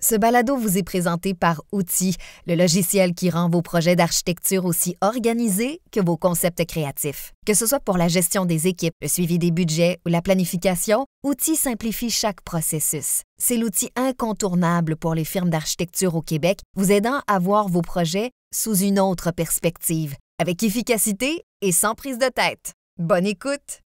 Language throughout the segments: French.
Ce balado vous est présenté par Outils, le logiciel qui rend vos projets d'architecture aussi organisés que vos concepts créatifs. Que ce soit pour la gestion des équipes, le suivi des budgets ou la planification, Outils simplifie chaque processus. C'est l'outil incontournable pour les firmes d'architecture au Québec, vous aidant à voir vos projets sous une autre perspective, avec efficacité et sans prise de tête. Bonne écoute!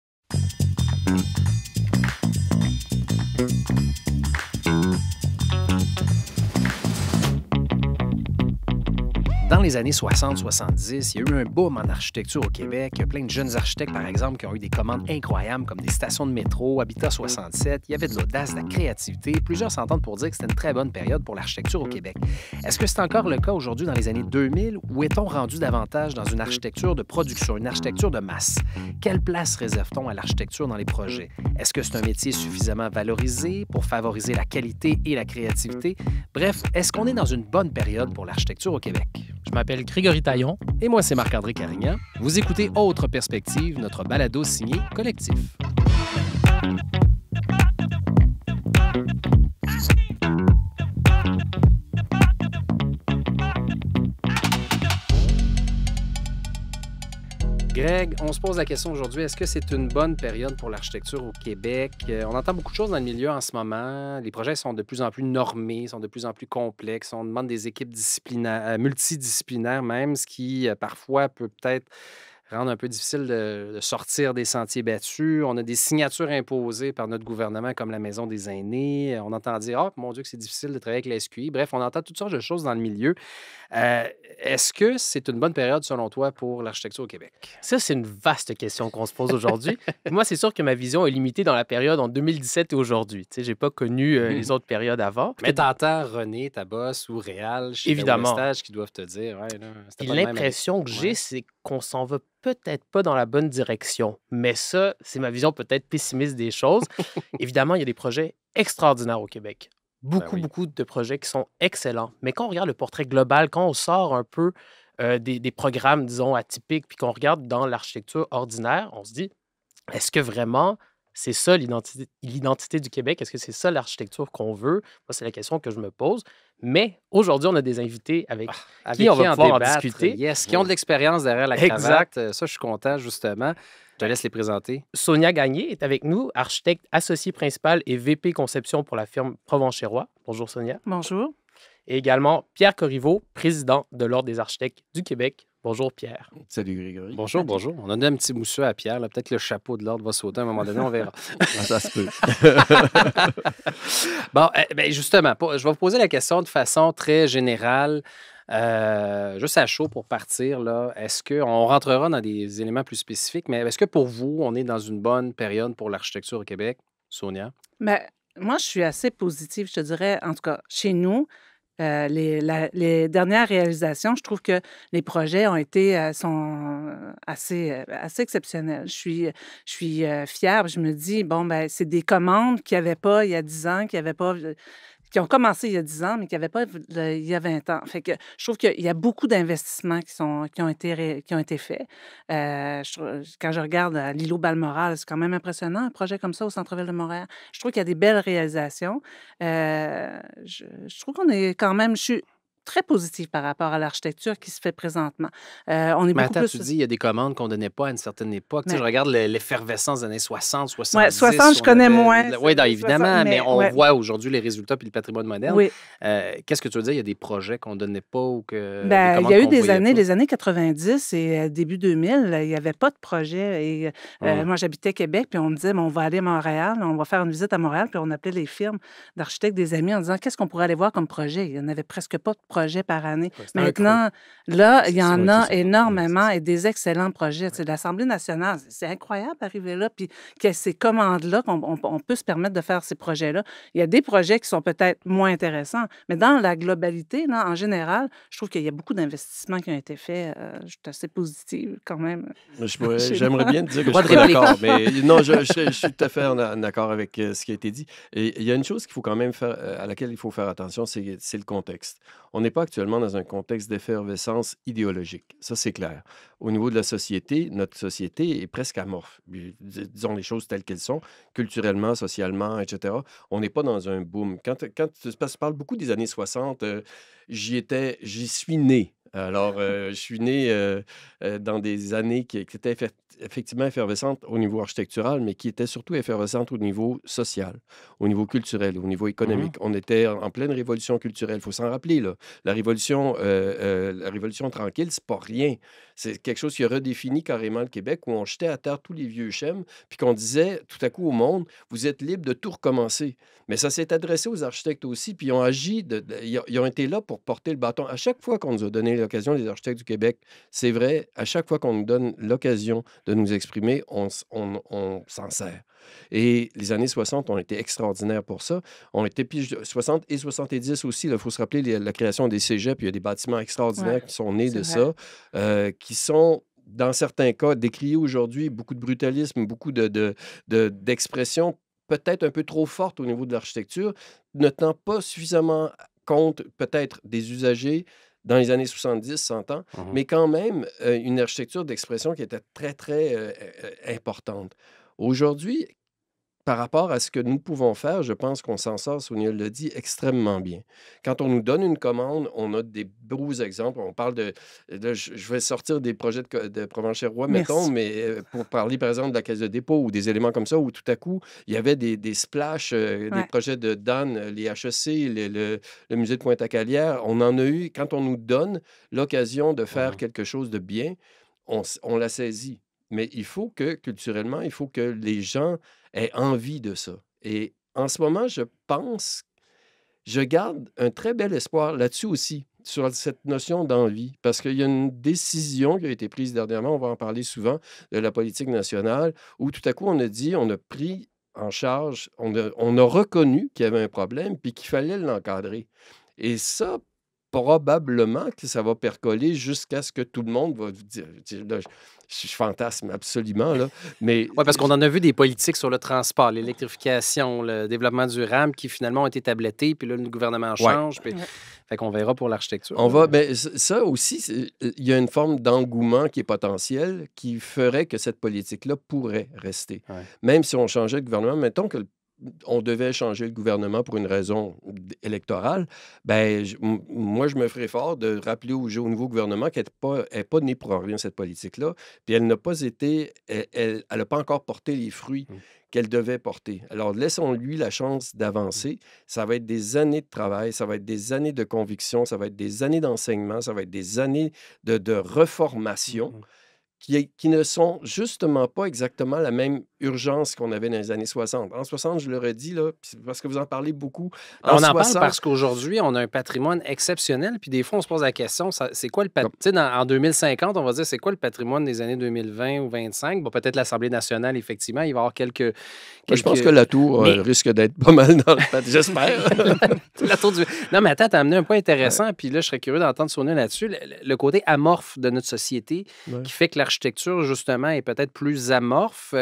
Dans les années 60-70, il y a eu un boom en architecture au Québec. Il y a plein de jeunes architectes, par exemple, qui ont eu des commandes incroyables, comme des stations de métro, Habitat 67. Il y avait de l'audace, de la créativité. Plusieurs s'entendent pour dire que c'était une très bonne période pour l'architecture au Québec. Est-ce que c'est encore le cas aujourd'hui dans les années 2000 ou est-on rendu davantage dans une architecture de production, une architecture de masse? Quelle place réserve-t-on à l'architecture dans les projets? Est-ce que c'est un métier suffisamment valorisé pour favoriser la qualité et la créativité? Bref, est-ce qu'on est dans une bonne période pour l'architecture au Québec? Je m'appelle Grégory Taillon. Et moi, c'est Marc-André Carignan. Vous écoutez Autre Perspective, notre balado signé Collectif. Greg, on se pose la question aujourd'hui, est-ce que c'est une bonne période pour l'architecture au Québec? On entend beaucoup de choses dans le milieu en ce moment. Les projets sont de plus en plus normés, sont de plus en plus complexes. On demande des équipes multidisciplinaires même, ce qui parfois peut peut-être rendre un peu difficile de sortir des sentiers battus. On a des signatures imposées par notre gouvernement comme la Maison des aînés. On entend dire « Ah, mon Dieu, que c'est difficile de travailler avec la SQI. » Bref, on entend toutes sortes de choses dans le milieu. Est-ce que c'est une bonne période, selon toi, pour l'architecture au Québec? Ça, c'est une vaste question qu'on se pose aujourd'hui. Moi, c'est sûr que ma vision est limitée dans la période en 2017 et aujourd'hui. Je n'ai pas connu les autres périodes avant. Mais t'entends René, ta boss, ou Réal, chez évidemment Stage qui doivent te dire ouais, là, puis l'impression que j'ai, c'est qu'on s'en va peut-être pas dans la bonne direction. Mais ça, c'est ma vision peut-être pessimiste des choses. Évidemment, il y a des projets extraordinaires au Québec. Beaucoup de projets qui sont excellents. Mais quand on regarde le portrait global, quand on sort un peu des programmes, disons, atypiques, puis qu'on regarde dans l'architecture ordinaire, on se dit, est-ce que vraiment c'est ça l'identité du Québec? Est-ce que c'est ça l'architecture qu'on veut? Moi, c'est la question que je me pose. Mais aujourd'hui, on a des invités avec qui on va pouvoir en discuter. Yes, qui ont de l'expérience derrière la cravate. Ça, je suis content, justement. Je te laisse les présenter. Sonia Gagné est avec nous, architecte associée principale et VP conception pour la firme Provencher-Roy. Bonjour, Sonia. Bonjour. Et également Pierre Corriveau, président de l'Ordre des architectes du Québec. Bonjour, Pierre. Salut, Grégory. Bonjour, bonjour. On a donné un petit mousseux à Pierre. Là. Peut-être que le chapeau de l'Ordre va sauter à un moment donné, on verra. Ça se peut. Bon, justement, je vais vous poser la question de façon très générale. Juste à chaud pour partir, là, est-ce qu'on rentrera dans des éléments plus spécifiques, mais est-ce que pour vous, on est dans une bonne période pour l'architecture au Québec? Sonia? Bien, moi, je suis assez positive, je te dirais, en tout cas, chez nous. Les dernières réalisations, je trouve que les projets ont été sont assez exceptionnels. Je suis fière. Je me dis, bon, ben c'est des commandes qu'il n'y avait pas il y a 10 ans, qui ont commencé il y a 10 ans, mais qu'il n'y avait pas il y a 20 ans. Fait que je trouve qu'il y a beaucoup d'investissements qui ont été faits. Quand je regarde l'îlot Balmoral, c'est quand même impressionnant, un projet comme ça au centre-ville de Montréal. Je trouve qu'il y a des belles réalisations. Je trouve qu'on est quand même... Je suis très positive par rapport à l'architecture qui se fait présentement. On est mais beaucoup attends, plus... tu dis il y a des commandes qu'on ne donnait pas à une certaine époque. Mais... Je regarde l'effervescence des années 60, 70. Oui, 60, je connais moins. Oui, évidemment, 60, mais on voit aujourd'hui les résultats puis le patrimoine moderne. Oui. Qu'est-ce que tu veux dire? Il y a des projets qu'on ne donnait pas ou que... Ben, il y a eu des années, les années 90 et début 2000, il n'y avait pas de projet. Et, moi, j'habitais Québec, puis on me disait, on va aller à Montréal, on va faire une visite à Montréal, puis on appelait les firmes d'architectes des amis en disant, qu'est-ce qu'on pourrait aller voir comme projet? Il n'y en avait presque pas de projet par année. Maintenant, là, il y en a énormément et des excellents projets. Tu sais, l'Assemblée nationale, c'est incroyable d'arriver là, puis qu'il y a ces commandes-là, qu'on peut se permettre de faire ces projets-là. Il y a des projets qui sont peut-être moins intéressants, mais dans la globalité, là, en général, je trouve qu'il y a beaucoup d'investissements qui ont été faits. Je suis assez positive quand même. J'aimerais bien te dire que je suis d'accord, mais non, je suis tout à fait en accord avec ce qui a été dit. Et il y a une chose qu'il faut quand même faire, à laquelle il faut faire attention, c'est le contexte. On n'est pas actuellement dans un contexte d'effervescence idéologique. Ça, c'est clair. Au niveau de la société, notre société est presque amorphe. Disons les choses telles qu'elles sont, culturellement, socialement, etc. On n'est pas dans un boom. Quand tu parles beaucoup des années 60, j'y suis né. Alors, je suis né dans des années qui étaient effectivement effervescentes au niveau architectural, mais qui étaient surtout effervescentes au niveau social, au niveau culturel, au niveau économique. On était en pleine révolution culturelle. Il faut s'en rappeler, là. La révolution tranquille, c'est pas rien. C'est quelque chose qui a redéfini carrément le Québec, où on jetait à terre tous les vieux schèmes, puis qu'on disait tout à coup au monde, vous êtes libre de tout recommencer. Mais ça s'est adressé aux architectes aussi, puis ils ont agi, ils ont été là pour porter le bâton. À chaque fois qu'on nous a donné l'occasion, les architectes du Québec, c'est vrai, à chaque fois qu'on nous donne l'occasion de nous exprimer, on s'en sert. Et les années 60 ont été extraordinaires pour ça. Ont été 60 et 70 aussi. Il faut se rappeler la création des cégeps. Il y a des bâtiments extraordinaires qui sont nés de ça, qui sont, dans certains cas, décriés aujourd'hui. Beaucoup de brutalisme, beaucoup d'expressions peut-être un peu trop fortes au niveau de l'architecture, ne tenant pas suffisamment compte peut-être des usagers dans les années 70, 100 ans, mais quand même une architecture d'expression qui était très, très importante. Aujourd'hui, par rapport à ce que nous pouvons faire, je pense qu'on s'en sort, Sonia l'a dit, extrêmement bien. Quand on nous donne une commande, on a des beaux exemples. On parle je vais sortir des projets de Provencher-Roi, mettons, mais pour parler, par exemple, de la Caisse de dépôt ou des éléments comme ça, où tout à coup, il y avait des splashs, des projets de Dan, les HEC, le musée de Pointe-à-Calière. On en a eu, quand on nous donne l'occasion de faire quelque chose de bien, on la saisit. Mais il faut que, culturellement, il faut que les gens aient envie de ça. Et en ce moment, je garde un très bel espoir là-dessus aussi, sur cette notion d'envie, parce qu'il y a une décision qui a été prise dernièrement, on va en parler souvent, de la politique nationale, où tout à coup, on a pris en charge, on a reconnu qu'il y avait un problème, puis qu'il fallait l'encadrer. Et ça, probablement que ça va percoler jusqu'à ce que tout le monde va dire. Là, je fantasme absolument, là. Mais oui, parce qu'on en a vu des politiques sur le transport, l'électrification, le développement durable qui finalement ont été tablettés, puis là, le gouvernement change. Puis... Fait qu'on verra pour l'architecture. Ben, ça aussi, il y a une forme d'engouement qui est potentiel qui ferait que cette politique-là pourrait rester. Même si on changeait de gouvernement, mettons que on devait changer le gouvernement pour une raison électorale, ben, moi, je me ferais fort de rappeler au nouveau gouvernement qu'elle n'est pas née pour rien, cette politique-là. Puis elle n'a pas été... Elle n'a pas encore porté les fruits qu'elle devait porter. Alors, laissons-lui la chance d'avancer. Ça va être des années de travail, ça va être des années de conviction, ça va être des années d'enseignement, ça va être des années de reformation. Qui ne sont justement pas exactement la même urgence qu'on avait dans les années 60. En 60, je l'aurais dit, là, parce que vous en parlez beaucoup. On en parle parce qu'aujourd'hui, on a un patrimoine exceptionnel, puis des fois, on se pose la question, c'est quoi le patrimoine? En 2050, on va dire, c'est quoi le patrimoine des années 2020 ou 2025? Bon, peut-être l'Assemblée nationale, effectivement, il va y avoir quelques... Je pense que la tour risque d'être pas mal dans le patrimoine, j'espère. La tour du... Non, mais attends, tu as amené un point intéressant, puis là, je serais curieux d'entendre Sonia là-dessus, le côté amorphe de notre société qui fait que l'architecture, justement, est peut-être plus amorphe.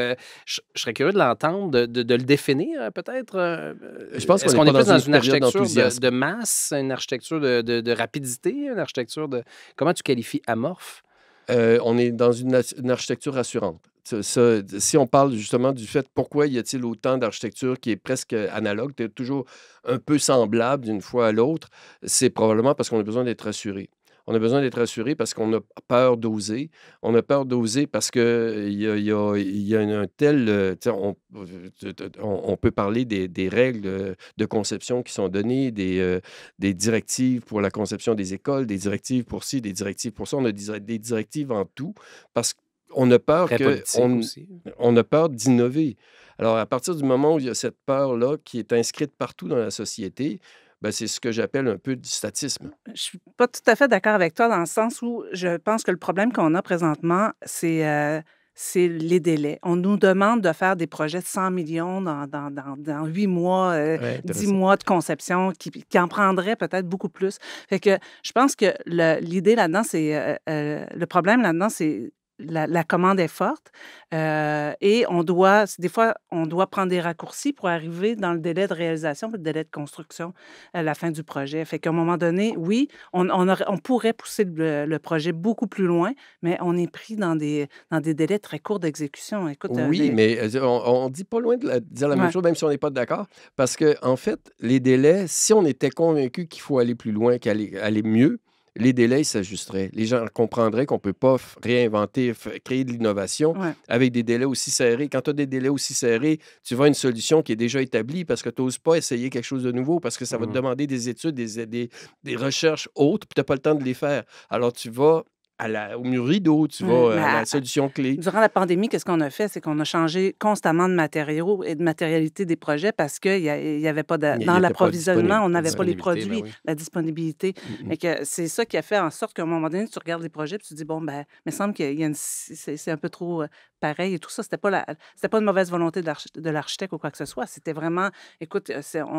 Je serais curieux de l'entendre, de le définir, peut-être. Je pense Est-ce qu'on est plus dans une architecture de masse, une architecture de rapidité, une architecture de... Comment tu qualifies amorphe? On est dans une architecture rassurante. Si on parle justement du fait pourquoi y a-t-il autant d'architecture qui est presque analogue, toujours un peu semblable d'une fois à l'autre, c'est probablement parce qu'on a besoin d'être rassuré. On a besoin d'être rassuré parce qu'on a peur d'oser. On a peur d'oser parce qu'il y a un tel... on peut parler des règles de conception qui sont données, des directives pour la conception des écoles, des directives pour ci, des directives pour ça. On a des directives en tout parce qu'on a peur on a peur d'innover. Alors, à partir du moment où il y a cette peur-là qui est inscrite partout dans la société, ben, c'est ce que j'appelle un peu du statisme. Je ne suis pas tout à fait d'accord avec toi dans le sens où je pense que le problème qu'on a présentement, c'est les délais. On nous demande de faire des projets de 100 millions dans 8 mois, 10 mois de conception qui en prendraient peut-être beaucoup plus. Fait que je pense que l'idée là-dedans, c'est... le problème là-dedans, c'est la commande est forte et des fois, on doit prendre des raccourcis pour arriver dans le délai de réalisation, le délai de construction à la fin du projet. Fait qu'à un moment donné, oui, on pourrait pousser le projet beaucoup plus loin, mais on est pris dans des délais très courts d'exécution. Écoute, Oui, mais on dit pas loin de dire la même Ouais. chose, même si on n'est pas d'accord, parce que en fait, les délais, si on était convaincu qu'il faut aller plus loin, aller mieux, les délais ils s'ajusteraient. Les gens comprendraient qu'on ne peut pas réinventer, créer de l'innovation Ouais. avec des délais aussi serrés. Quand tu as des délais aussi serrés, tu vas à une solution qui est déjà établie parce que tu n'oses pas essayer quelque chose de nouveau, parce que ça va te demander des études, des recherches autres, puis tu n'as pas le temps de les faire. Alors, tu vas au mur rideau, tu vas Mais à la solution clé. durant la pandémie, qu'est-ce qu'on a fait? C'est qu'on a changé constamment de matériaux et de matérialité des projets parce qu'il y avait pas Il dans était l'approvisionnement, pas on n'avait pas les disponibilité, ben produits, oui. la disponibilité. Mm, mm. Et que c'est ça qui a fait en sorte qu'à un moment donné, tu regardes les projets et tu te dis, bon, ben, il me semble qu'il y a c'est un peu trop pareil et tout ça. C'était pas une mauvaise volonté de l'architecte ou quoi que ce soit. C'était vraiment, écoute,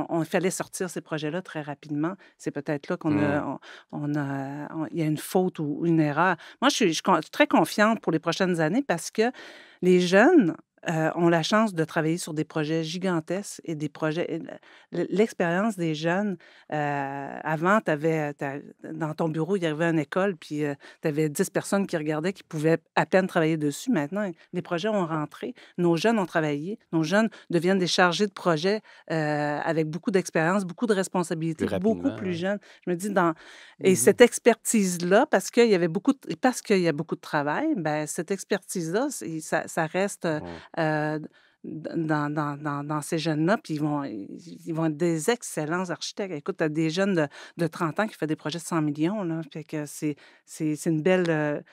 on fallait sortir ces projets-là très rapidement. C'est peut-être là il y a une faute ou une erreur. Moi, je suis très confiante pour les prochaines années parce que les jeunes ont la chance de travailler sur des projets gigantesques et des projets. L'expérience des jeunes, avant, dans ton bureau, il y avait une école, puis tu avais 10 personnes qui regardaient, qui pouvaient à peine travailler dessus. Maintenant, les projets ont rentré, nos jeunes ont travaillé, nos jeunes deviennent des chargés de projet avec beaucoup d'expérience, beaucoup de responsabilités, Plus beaucoup rapidement, plus ouais. jeunes. Je me dis, et cette expertise-là, parce qu'il y a beaucoup de travail, ben cette expertise-là, ça reste dans ces jeunes-là, puis ils vont être des excellents architectes. Écoute, tu as des jeunes de 30 ans qui font des projets de 100 millions, là, fait que c'est une belle...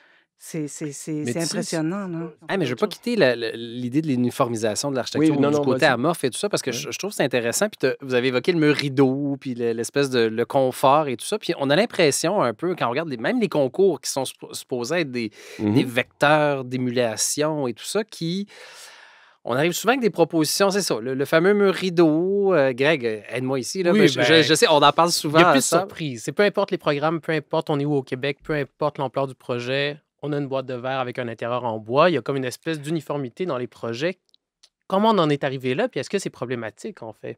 Mais c'est tu sais, impressionnant, là. Ah, mais je ne veux pas quitter l'idée de l'uniformisation de oui, l'architecture non, du non, côté vas-y. amorphe et tout ça, parce que Ouais. je trouve que c'est intéressant. Puis vous avez évoqué le mur rideau, puis l'espèce de le confort et tout ça. Puis on a l'impression un peu, quand on regarde même les concours qui sont supposés être des Mhm. vecteurs d'émulation et tout ça, on arrive souvent avec des propositions, c'est ça, le fameux mur rideau. Greg, aide-moi ici. Là, Oui, ben, je sais, on en parle il y souvent. a plus de ça. surprises. C'est peu importe les programmes, peu importe on est où au Québec, peu importe l'ampleur du projet, on a une boîte de verre avec un intérieur en bois. Il y a comme une espèce d'uniformité dans les projets. Comment on en est arrivé là? Puis est-ce que c'est problématique, en fait?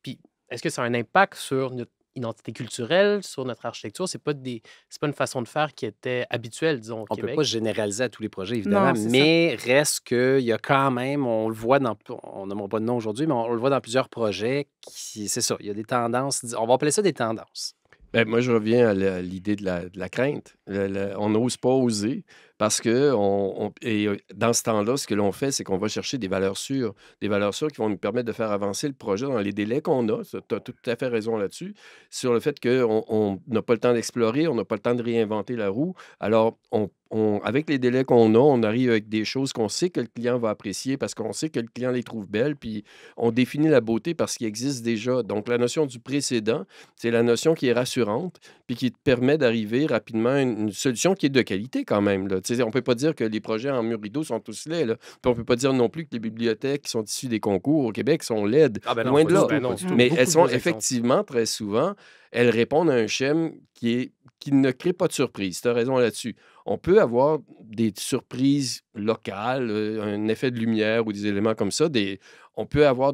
Puis est-ce que ça a un impact sur notre identité culturelle, sur notre architecture? C'est pas une façon de faire qui était habituelle, disons, au On ne peut Québec. pas généraliser à tous les projets, évidemment, Non, c'est ça. mais reste qu'il y a quand même, on le voit on n'a pas de nom aujourd'hui, mais on le voit dans plusieurs projets, c'est ça, il y a des tendances, on va appeler ça des tendances. Ben, moi, je reviens à l'idée de la crainte. On n'ose pas oser parce que dans ce temps-là, ce que l'on fait, c'est qu'on va chercher des valeurs sûres qui vont nous permettre de faire avancer le projet dans les délais qu'on a. Tu as tout à fait raison là-dessus, sur le fait qu'on n'a pas le temps d'explorer, on n'a pas le temps de réinventer la roue. Alors, avec les délais qu'on a, on arrive avec des choses qu'on sait que le client va apprécier parce qu'on sait que le client les trouve belles, puis on définit la beauté parce qu'il existe déjà. Donc, la notion du précédent, c'est la notion qui est rassurante, puis qui te permet d'arriver rapidement à une solution qui est de qualité quand même. Là. On ne peut pas dire que les projets en mur rideau sont tous laids. Là. Puis on ne peut pas dire non plus que les bibliothèques qui sont issues des concours au Québec sont laides. Ah ben non, Loin pas de du là. tout, pas du tout. Mais Beaucoup elles sont de raisons. effectivement, très souvent, elles répondent à un schème qui ne crée pas de surprise. Tu as raison là-dessus. On peut avoir des surprises locales, un effet de lumière ou des éléments comme ça. On peut avoir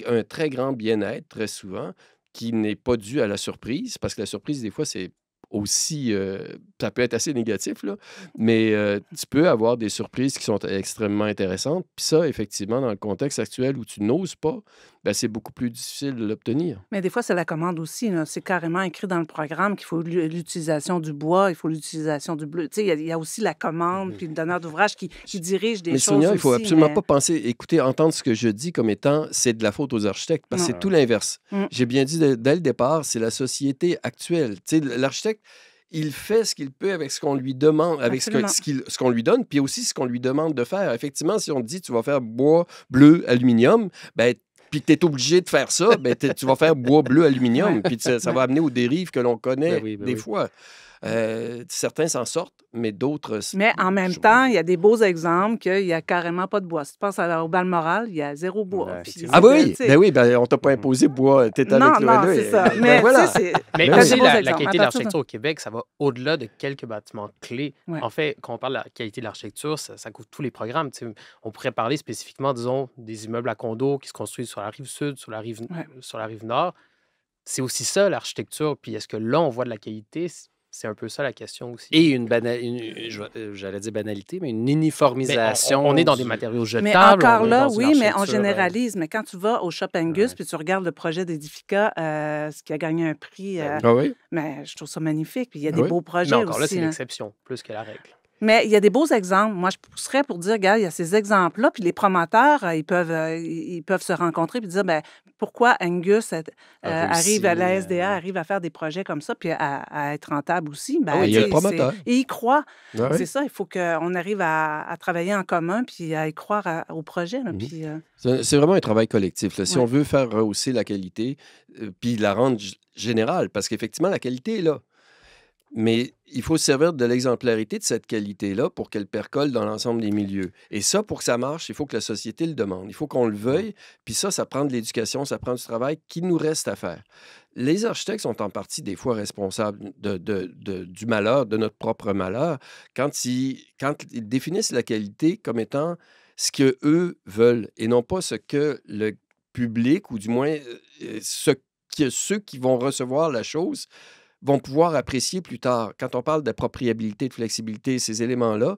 un très grand bien-être, très souvent, qui n'est pas dû à la surprise, parce que la surprise, des fois, c'est aussi... ça peut être assez négatif, là, mais tu peux avoir des surprises qui sont extrêmement intéressantes. Puis ça, effectivement, dans le contexte actuel où tu n'oses pas, ben, c'est beaucoup plus difficile de l'obtenir. Mais des fois, c'est la commande aussi, là. C'est carrément écrit dans le programme qu'il faut l'utilisation du bois, il faut l'utilisation du bleu. Tu sais, il y a aussi la commande, puis le donneur d'ouvrage qui dirige des Mais choses Sonia, il faut aussi, absolument mais- pas entendre ce que je dis comme étant c'est de la faute aux architectes, parce que Non. c'est tout l'inverse. Mm. J'ai bien dit dès le départ, c'est la société actuelle. Tu sais, l'architecte, il fait ce qu'il peut avec ce qu'on lui demande, avec Absolument. ce qu'on lui donne, puis aussi ce qu'on lui demande de faire. Effectivement, si on te dit tu vas faire bois, bleu, aluminium, ben puis que tu es obligé de faire ça, ben tu vas faire bois, bleu, aluminium, puis ça va amener aux dérives que l'on connaît Ben oui, ben des oui. fois. Certains s'en sortent, mais d'autres... Mais en même temps, il y a des beaux exemples qu'il n'y a carrément pas de bois. Si tu penses au Balmoral, il y a 0 bois. Ouais, Puis effectivement. Ah oui, tu sais, ben oui, ben on t'a pas imposé bois, t'es avec non, le non, là, c'est ça. ben Mais voilà. tu sais, Mais Ben aussi, oui. beaux la exemples. qualité de À partir l'architecture au Québec, ça va au-delà de quelques bâtiments clés. Ouais. En fait, quand on parle de la qualité de l'architecture, ça couvre tous les programmes. Tu sais, on pourrait parler spécifiquement, disons, des immeubles à condos qui se construisent sur la rive sud, Ouais. sur la rive nord. C'est aussi ça, l'architecture. Puis est-ce que là, on voit de la qualité? C'est un peu ça la question aussi. Et j'allais dire banalité, mais une Ben, uniformisation. on est dans des du- matériaux Mais jetables. encore on est là, dans une oui, mais on architecture, généralise. Mais quand tu vas au Shop Angus Ouais. puis tu regardes le projet d'Edifica, ce qui a gagné un prix, Ben oui. Ah oui? mais je trouve ça magnifique. Puis il y a Ah des oui? beaux mais projets encore là, aussi, c'est hein. l'exception plus que la règle. Mais il y a des beaux exemples. Moi, je pousserais pour dire, regarde, il y a ces exemples-là, puis les promoteurs, ils peuvent se rencontrer puis dire, ben pourquoi Angus arrive à la SDA, arrive à faire des projets comme ça, puis à être rentable aussi. Ah Ben, oui, il y a tu le sais, promoteur. et il croit. Ah oui? C'est ça, il faut qu'on arrive à travailler en commun, puis à y croire au projet. Là, Mhm. puis, C'est vraiment un travail collectif, là. Si Ouais. on veut faire rehausser la qualité, puis la rendre générale, parce qu'effectivement, la qualité est là. Mais il faut se servir de l'exemplarité de cette qualité-là pour qu'elle percole dans l'ensemble des milieux. Et ça, pour que ça marche, il faut que la société le demande. Il faut qu'on le veuille. Puis ça prend de l'éducation, ça prend du travail qui nous reste à faire. Les architectes sont en partie des fois responsables du malheur, de notre propre malheur, quand ils définissent la qualité comme étant ce qu'eux veulent et non pas ce que le public, ou du moins ceux qui vont recevoir la chose, vont pouvoir apprécier plus tard. Quand on parle d'appropriabilité, de flexibilité, ces éléments-là,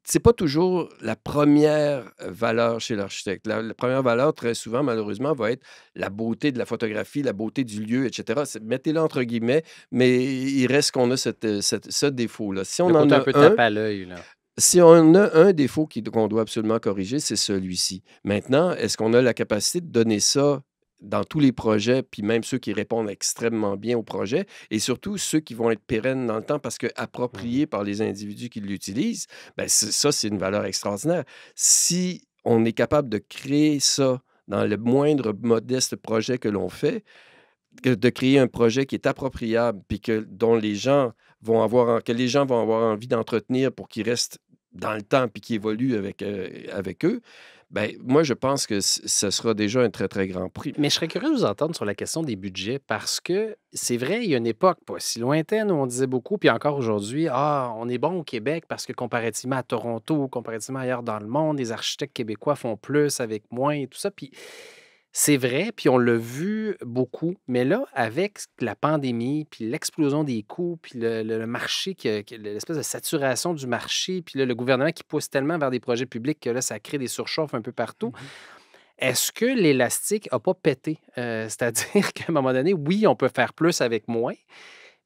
c'est pas toujours la première valeur chez l'architecte. La première valeur, très souvent, malheureusement, va être la beauté de la photographie, la beauté du lieu, etc. Mettez-le entre guillemets, mais il reste qu'on a ce défaut-là. Si on Le en côté un a peu un, tape à l'œil, là. si on a un défaut qu'on doit absolument corriger, c'est celui-ci. Maintenant, est-ce qu'on a la capacité de donner ça dans tous les projets, puis même ceux qui répondent extrêmement bien au projet, et surtout ceux qui vont être pérennes dans le temps parce que appropriés par les individus qui l'utilisent, ben ça, c'est une valeur extraordinaire. Si on est capable de créer ça dans le moindre modeste projet que l'on fait, de créer un projet qui est appropriable, puis dont les gens vont avoir envie d'entretenir pour qu'il reste dans le temps, puis qu'il évolue avec eux, ben moi, je pense que ce sera déjà un très, très grand prix. Mais je serais curieux de vous entendre sur la question des budgets parce que c'est vrai, il y a une époque pas si lointaine où on disait beaucoup, puis encore aujourd'hui, on est bon au Québec parce que comparativement à Toronto, comparativement ailleurs dans le monde, les architectes québécois font plus avec moins et tout ça. Puis c'est vrai, puis on l'a vu beaucoup, mais là, avec la pandémie, puis l'explosion des coûts, puis le marché, l'espèce de saturation du marché, puis là, le gouvernement qui pousse tellement vers des projets publics que là, ça crée des surchauffes un peu partout. Est-ce que l'élastique n'a pas pété? C'est-à-dire qu'à un moment donné, oui, on peut faire plus avec moins,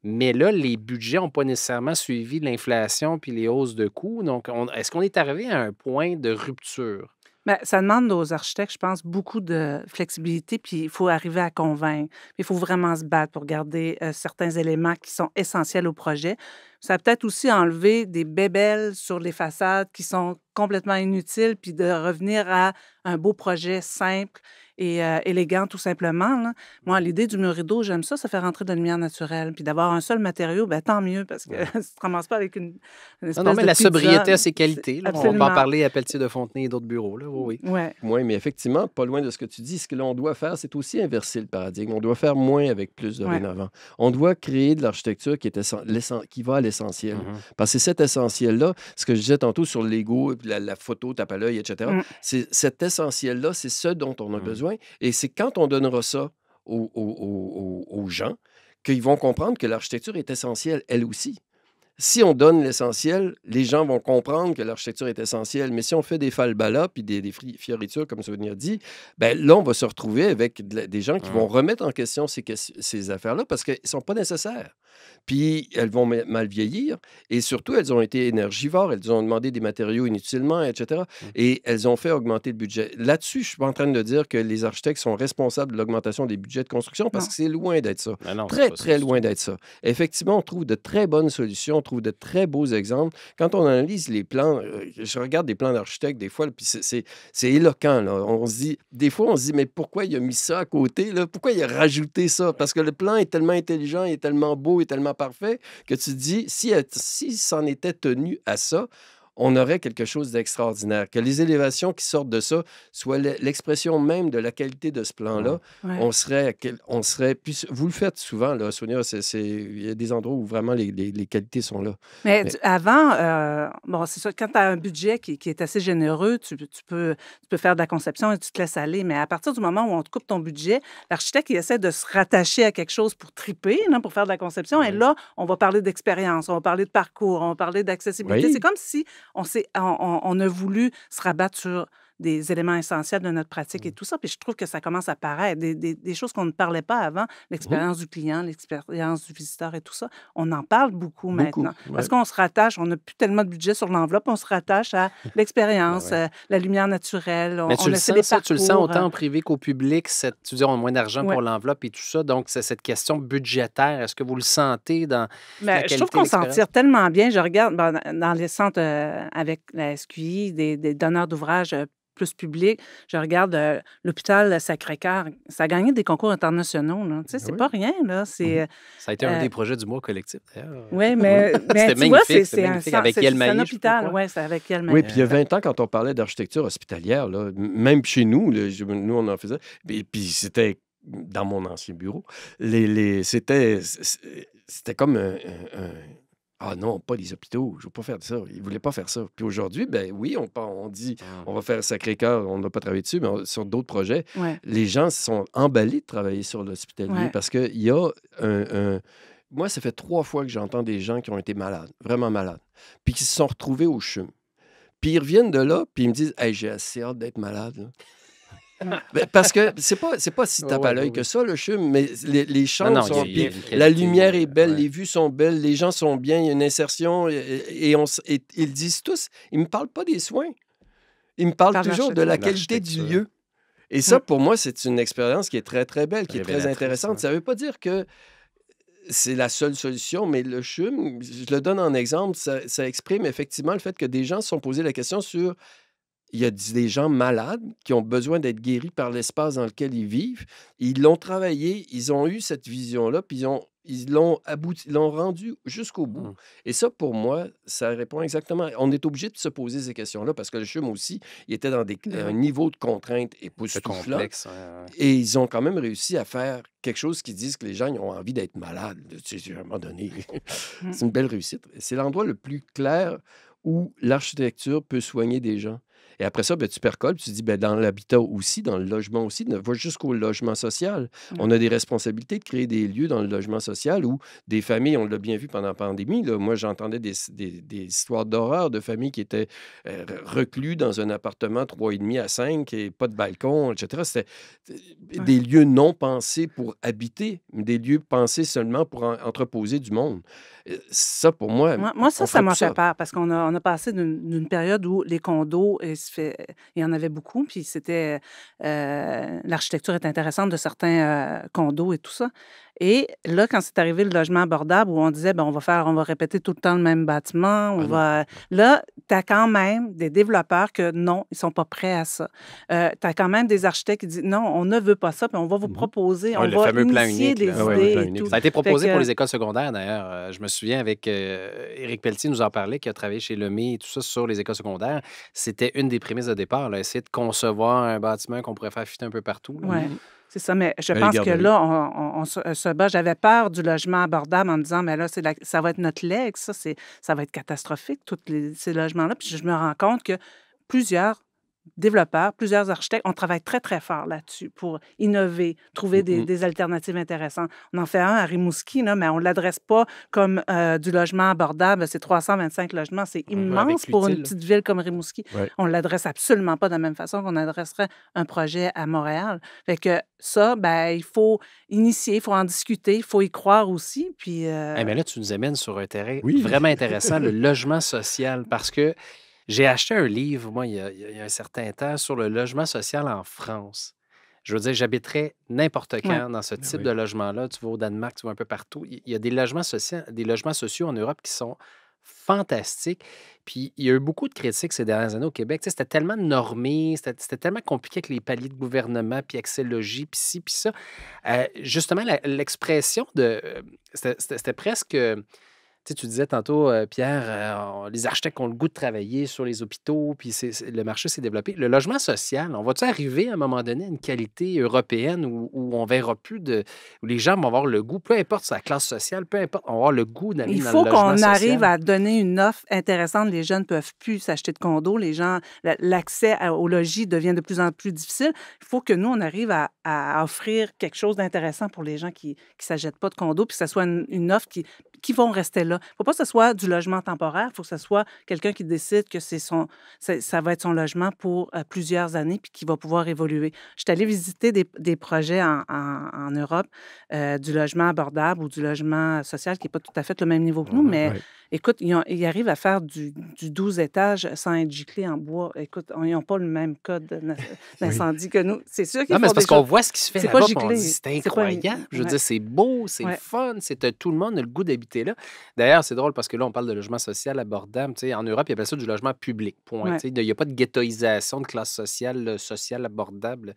mais là, les budgets n'ont pas nécessairement suivi l'inflation puis les hausses de coûts. Donc, est-ce qu'on est arrivé à un point de rupture? ben, ça demande aux architectes, je pense, beaucoup de flexibilité, puis il faut arriver à convaincre. Il faut vraiment se battre pour garder certains éléments qui sont essentiels au projet. Ça a peut-être aussi enlevé des bébelles sur les façades qui sont complètement inutiles, puis de revenir à un beau projet simple et élégant, tout simplement, là. Moi, l'idée du mur rideau, j'aime ça, ça fait rentrer de la lumière naturelle. Puis d'avoir un seul matériau, ben, tant mieux, parce que tu ne te ramasses pas avec une espèce Non, mais de la pizza. sobriété a ses qualités, là. On va en Absolument. parler à Pelletier de Fontenay et d'autres bureaux, là. Oui, oui. Ouais. Oui, mais effectivement, pas loin de ce que tu dis, ce que l'on doit faire, c'est aussi inverser le paradigme. On doit faire moins avec plus dorénavant. On doit créer de l'architecture qui va à l'essentiel. Parce que c'est cet essentiel-là, ce que je disais tantôt sur le Lego, la photo, tape à l'œil, etc., c'est cet essentiel-là, c'est ce dont on a besoin. Et c'est quand on donnera ça aux gens qu'ils vont comprendre que l'architecture est essentielle, elle aussi. Si on donne l'essentiel, les gens vont comprendre que l'architecture est essentielle. Mais si on fait des falbalas puis des fioritures, comme Sonia dit, ben là, on va se retrouver avec des gens qui vont remettre en question ces affaires-là parce qu'elles ne sont pas nécessaires. Puis elles vont mal vieillir et surtout, elles ont été énergivores. Elles ont demandé des matériaux inutilement, etc. Et elles ont fait augmenter le budget. Là-dessus, je ne suis pas en train de dire que les architectes sont responsables de l'augmentation des budgets de construction parce que c'est loin d'être ça. Ben non, Très, très loin d'être ça. Effectivement, on trouve de très bonnes solutions, on trouve de très beaux exemples. Quand on analyse les plans, je regarde des plans d'architectes des fois, puis c'est éloquent, là. Des fois, on se dit, mais pourquoi il a mis ça à côté, là? Pourquoi il a rajouté ça? Parce que le plan est tellement intelligent, il est tellement beau, est tellement parfait que tu te dis, si s'en était tenu à ça, on aurait quelque chose d'extraordinaire. Que les élévations qui sortent de ça soient l'expression même de la qualité de ce plan-là. Ouais. On serait... Puis vous le faites souvent, là, Sonia. Il y a des endroits où vraiment les qualités sont là. Mais Mais avant, bon, c'est ça, quand tu as un budget qui est assez généreux, tu peux faire de la conception et tu te laisses aller. Mais à partir du moment où on te coupe ton budget, l'architecte, il essaie de se rattacher à quelque chose pour triper, là, pour faire de la conception. Et oui, là, on va parler d'expérience, on va parler de parcours, on va parler d'accessibilité. C'est oui, comme si on a voulu se rabattre sur des éléments essentiels de notre pratique et tout ça. Puis je trouve que ça commence à paraître. Des choses qu'on ne parlait pas avant, mhm, l'expérience du client, l'expérience du visiteur et tout ça. On en parle beaucoup beaucoup. maintenant. Parce Ouais. qu'on se rattache, on n'a plus tellement de budget sur l'enveloppe, on se rattache à Ben l'expérience, ouais. la lumière naturelle, Mais on tu le essaie des sens, ça, tu le sens parcours. autant en privé qu'au public. Tu dis, on a moins d'argent Ouais. pour l'enveloppe et tout ça. Donc, c'est cette question budgétaire. Est-ce que vous le sentez dans la Mais je trouve qualité de qu'on s'en l'expérience? tire tellement bien. Je regarde dans les centres avec la SQI, des donneurs d'ouvrages plus publics. Je regarde l'hôpital Sacré-Cœur. Ça a gagné des concours internationaux. Là. Tu sais, c'est Oui. pas rien. Là. C'est, Mhm. Ça a été un euh, des projets du mois collectif, d'ailleurs. oui, Oui. mais C'était tu vois, magnifique, c'était c'est un, magnifique. Avec c'est Yael un Maillet, je sais pas hôpital. quoi. Oui, c'est avec Yael Oui, Maillet. puis il y a 20 ans, quand on parlait d'architecture hospitalière, là, même chez nous, là, nous, on en faisait. Et puis c'était dans mon ancien bureau. C'était comme ah non, pas les hôpitaux, je ne veux pas faire ça. Ils ne voulaient pas faire ça. Puis aujourd'hui, ben oui, on dit, on va faire Sacré-Cœur, on n'a pas travaillé dessus, mais sur d'autres projets, Ouais, les gens se sont emballés de travailler sur l'hospitalier ouais. parce qu'il y a Moi, ça fait 3 fois que j'entends des gens qui ont été malades, vraiment malades, puis qui se sont retrouvés au CHUM. Puis ils reviennent de là, puis ils me disent « Hey, j'ai assez hâte d'être malade. » là. Ben, parce que c'est pas si tape à l'œil que ça, le CHUM, mais les Non, chambres non, sont... il y a Puis une la qualité. lumière est belle, Ouais. les vues sont belles, les gens sont bien, il y a une insertion, et ils disent tous, ils me parlent pas des soins, ils me parlent Par toujours de la l'architecture. qualité du L'architecture. lieu. Et ça, Mm. pour moi, c'est une expérience qui est très, très belle, qui est très Révélatrice, intéressante. ouais. Ça veut pas dire que c'est la seule solution, mais le CHUM, je le donne en exemple, ça exprime effectivement le fait que des gens se sont posés la question sur... Il y a des gens malades qui ont besoin d'être guéris par l'espace dans lequel ils vivent. Ils l'ont travaillé, ils ont eu cette vision-là, puis ils l'ont rendu jusqu'au bout. Mm. Et ça, pour moi, ça répond exactement. On est obligé de se poser ces questions-là parce que le CHUM aussi, il était dans un Ouais. niveau de contrainte C'est époustouflant. complexe. Ouais. Et ils ont quand même réussi à faire quelque chose qui disent que les gens ils ont envie d'être malades. Tu sais, à un moment donné, Mm. c'est une belle réussite. C'est l'endroit le plus clair où l'architecture peut soigner des gens. Et après ça, ben, tu percoles, puis tu dis, ben, dans l'habitat aussi, dans le logement aussi, va jusqu'au logement social. On a des responsabilités de créer des lieux dans le logement social où des familles, on l'a bien vu pendant la pandémie, là, moi, j'entendais des histoires d'horreur de familles qui étaient reclus dans un appartement 3,5 à 5 et pas de balcon, etc. C'était Ouais. des lieux non pensés pour habiter, mais des lieux pensés seulement pour entreposer du monde. Ça, pour moi, Moi, ça on ferait m'a plus fait ça. peur parce on a passé d'une période où les condos, il y en avait beaucoup, puis l'architecture est intéressante de certains condos et tout ça. Et là, quand c'est arrivé le logement abordable, où on disait, ben, on va répéter tout le temps le même bâtiment, Ah non. là, tu as quand même des développeurs que non, ils sont pas prêts à ça. Tu as quand même des architectes qui disent, non, on ne veut pas ça, puis on va vous Mhm. proposer, Ouais, on le va fameux plan initier unique, des là. Ah ouais, le idées plan et unique. tout. Ça a été proposé Fait pour que- les écoles secondaires, d'ailleurs. Je me souviens avec Éric Pelletier nous en parlait, qui a travaillé chez Lemay et tout ça sur les écoles secondaires. C'était une des prémices de départ, là, essayer de concevoir un bâtiment qu'on pourrait faire fitter un peu partout. Là. Ouais, c'est ça. Mais je Les pense que garderies. là, on se bat. J'avais peur du logement abordable en me disant, mais là, ça va être notre legs, ça va être catastrophique, ces logements-là. Puis je me rends compte que plusieurs développeurs, plusieurs architectes, on travaille très, très fort là-dessus pour innover, trouver Mhm. des alternatives intéressantes. On en fait un à Rimouski, là, mais on ne l'adresse pas comme du logement abordable. C'est 325 logements. C'est Ouais, avec immense pour une l'utile. petite ville comme Rimouski. Ouais. On ne l'adresse absolument pas de la même façon qu'on adresserait un projet à Montréal. Fait que ça, ben, il faut initier, il faut en discuter, il faut y croire aussi. Puis, Eh bien là, tu nous amènes sur un terrain Oui. vraiment intéressant, le logement social, parce que j'ai acheté un livre, moi, il y a un certain temps, sur le logement social en France. Je veux dire, j'habiterais n'importe quand Ouais. dans ce Ben type oui. de logement-là. Tu vas au Danemark, tu vas un peu partout. Il y a des logements sociaux en Europe qui sont fantastique. Puis il y a eu beaucoup de critiques ces dernières années au Québec. Tu sais, c'était tellement normé, c'était tellement compliqué avec les paliers de gouvernement, puis Accès Logis, puis ci, puis ça. Justement, l'expression de... c'était presque... Tu sais, tu disais tantôt, Pierre, les architectes ont le goût de travailler sur les hôpitaux, puis le marché s'est développé. Le logement social, on va-tu arriver à un moment donné à une qualité européenne où on verra plus où les gens vont avoir le goût, peu importe sa classe sociale, peu importe, on va avoir le goût d'aller Il dans faut le logement qu'on arrive social. à donner une offre intéressante. Les jeunes ne peuvent plus s'acheter de condos. Les gens, l'accès au logis devient de plus en plus difficile. Il faut que nous, on arrive à offrir quelque chose d'intéressant pour les gens qui ne s'achètent pas de condos, puis que ce soit une offre qui vont rester là. Il ne faut pas que ce soit du logement temporaire. Il faut que ce soit quelqu'un qui décide que ça va être son logement pour plusieurs années, puis qui va pouvoir évoluer. Je suis allée visiter des projets en Europe, du logement abordable ou du logement social qui n'est pas tout à fait le même niveau que nous, mais Ouais. écoute, ils arrivent à faire du 12 étages sans être giclés en bois. Écoute, ils n'ont pas le même code d'incendie que nous. C'est sûr qu'ils Non, mais font c'est parce des qu'on choses. voit ce qui se fait C'est pas là-bas, puis on giclé. dit c'est C'est pas incroyable. Je veux ouais. dire, c'est beau, c'est le Ouais. fun, tout le monde a le goût d'habiter là. D'ailleurs, c'est drôle parce que là, on parle de logement social abordable. Tu sais, en Europe, ils appellent ça du logement public, point. Ouais. Tu sais, il n'y a pas de ghettoisation de classe sociale abordable.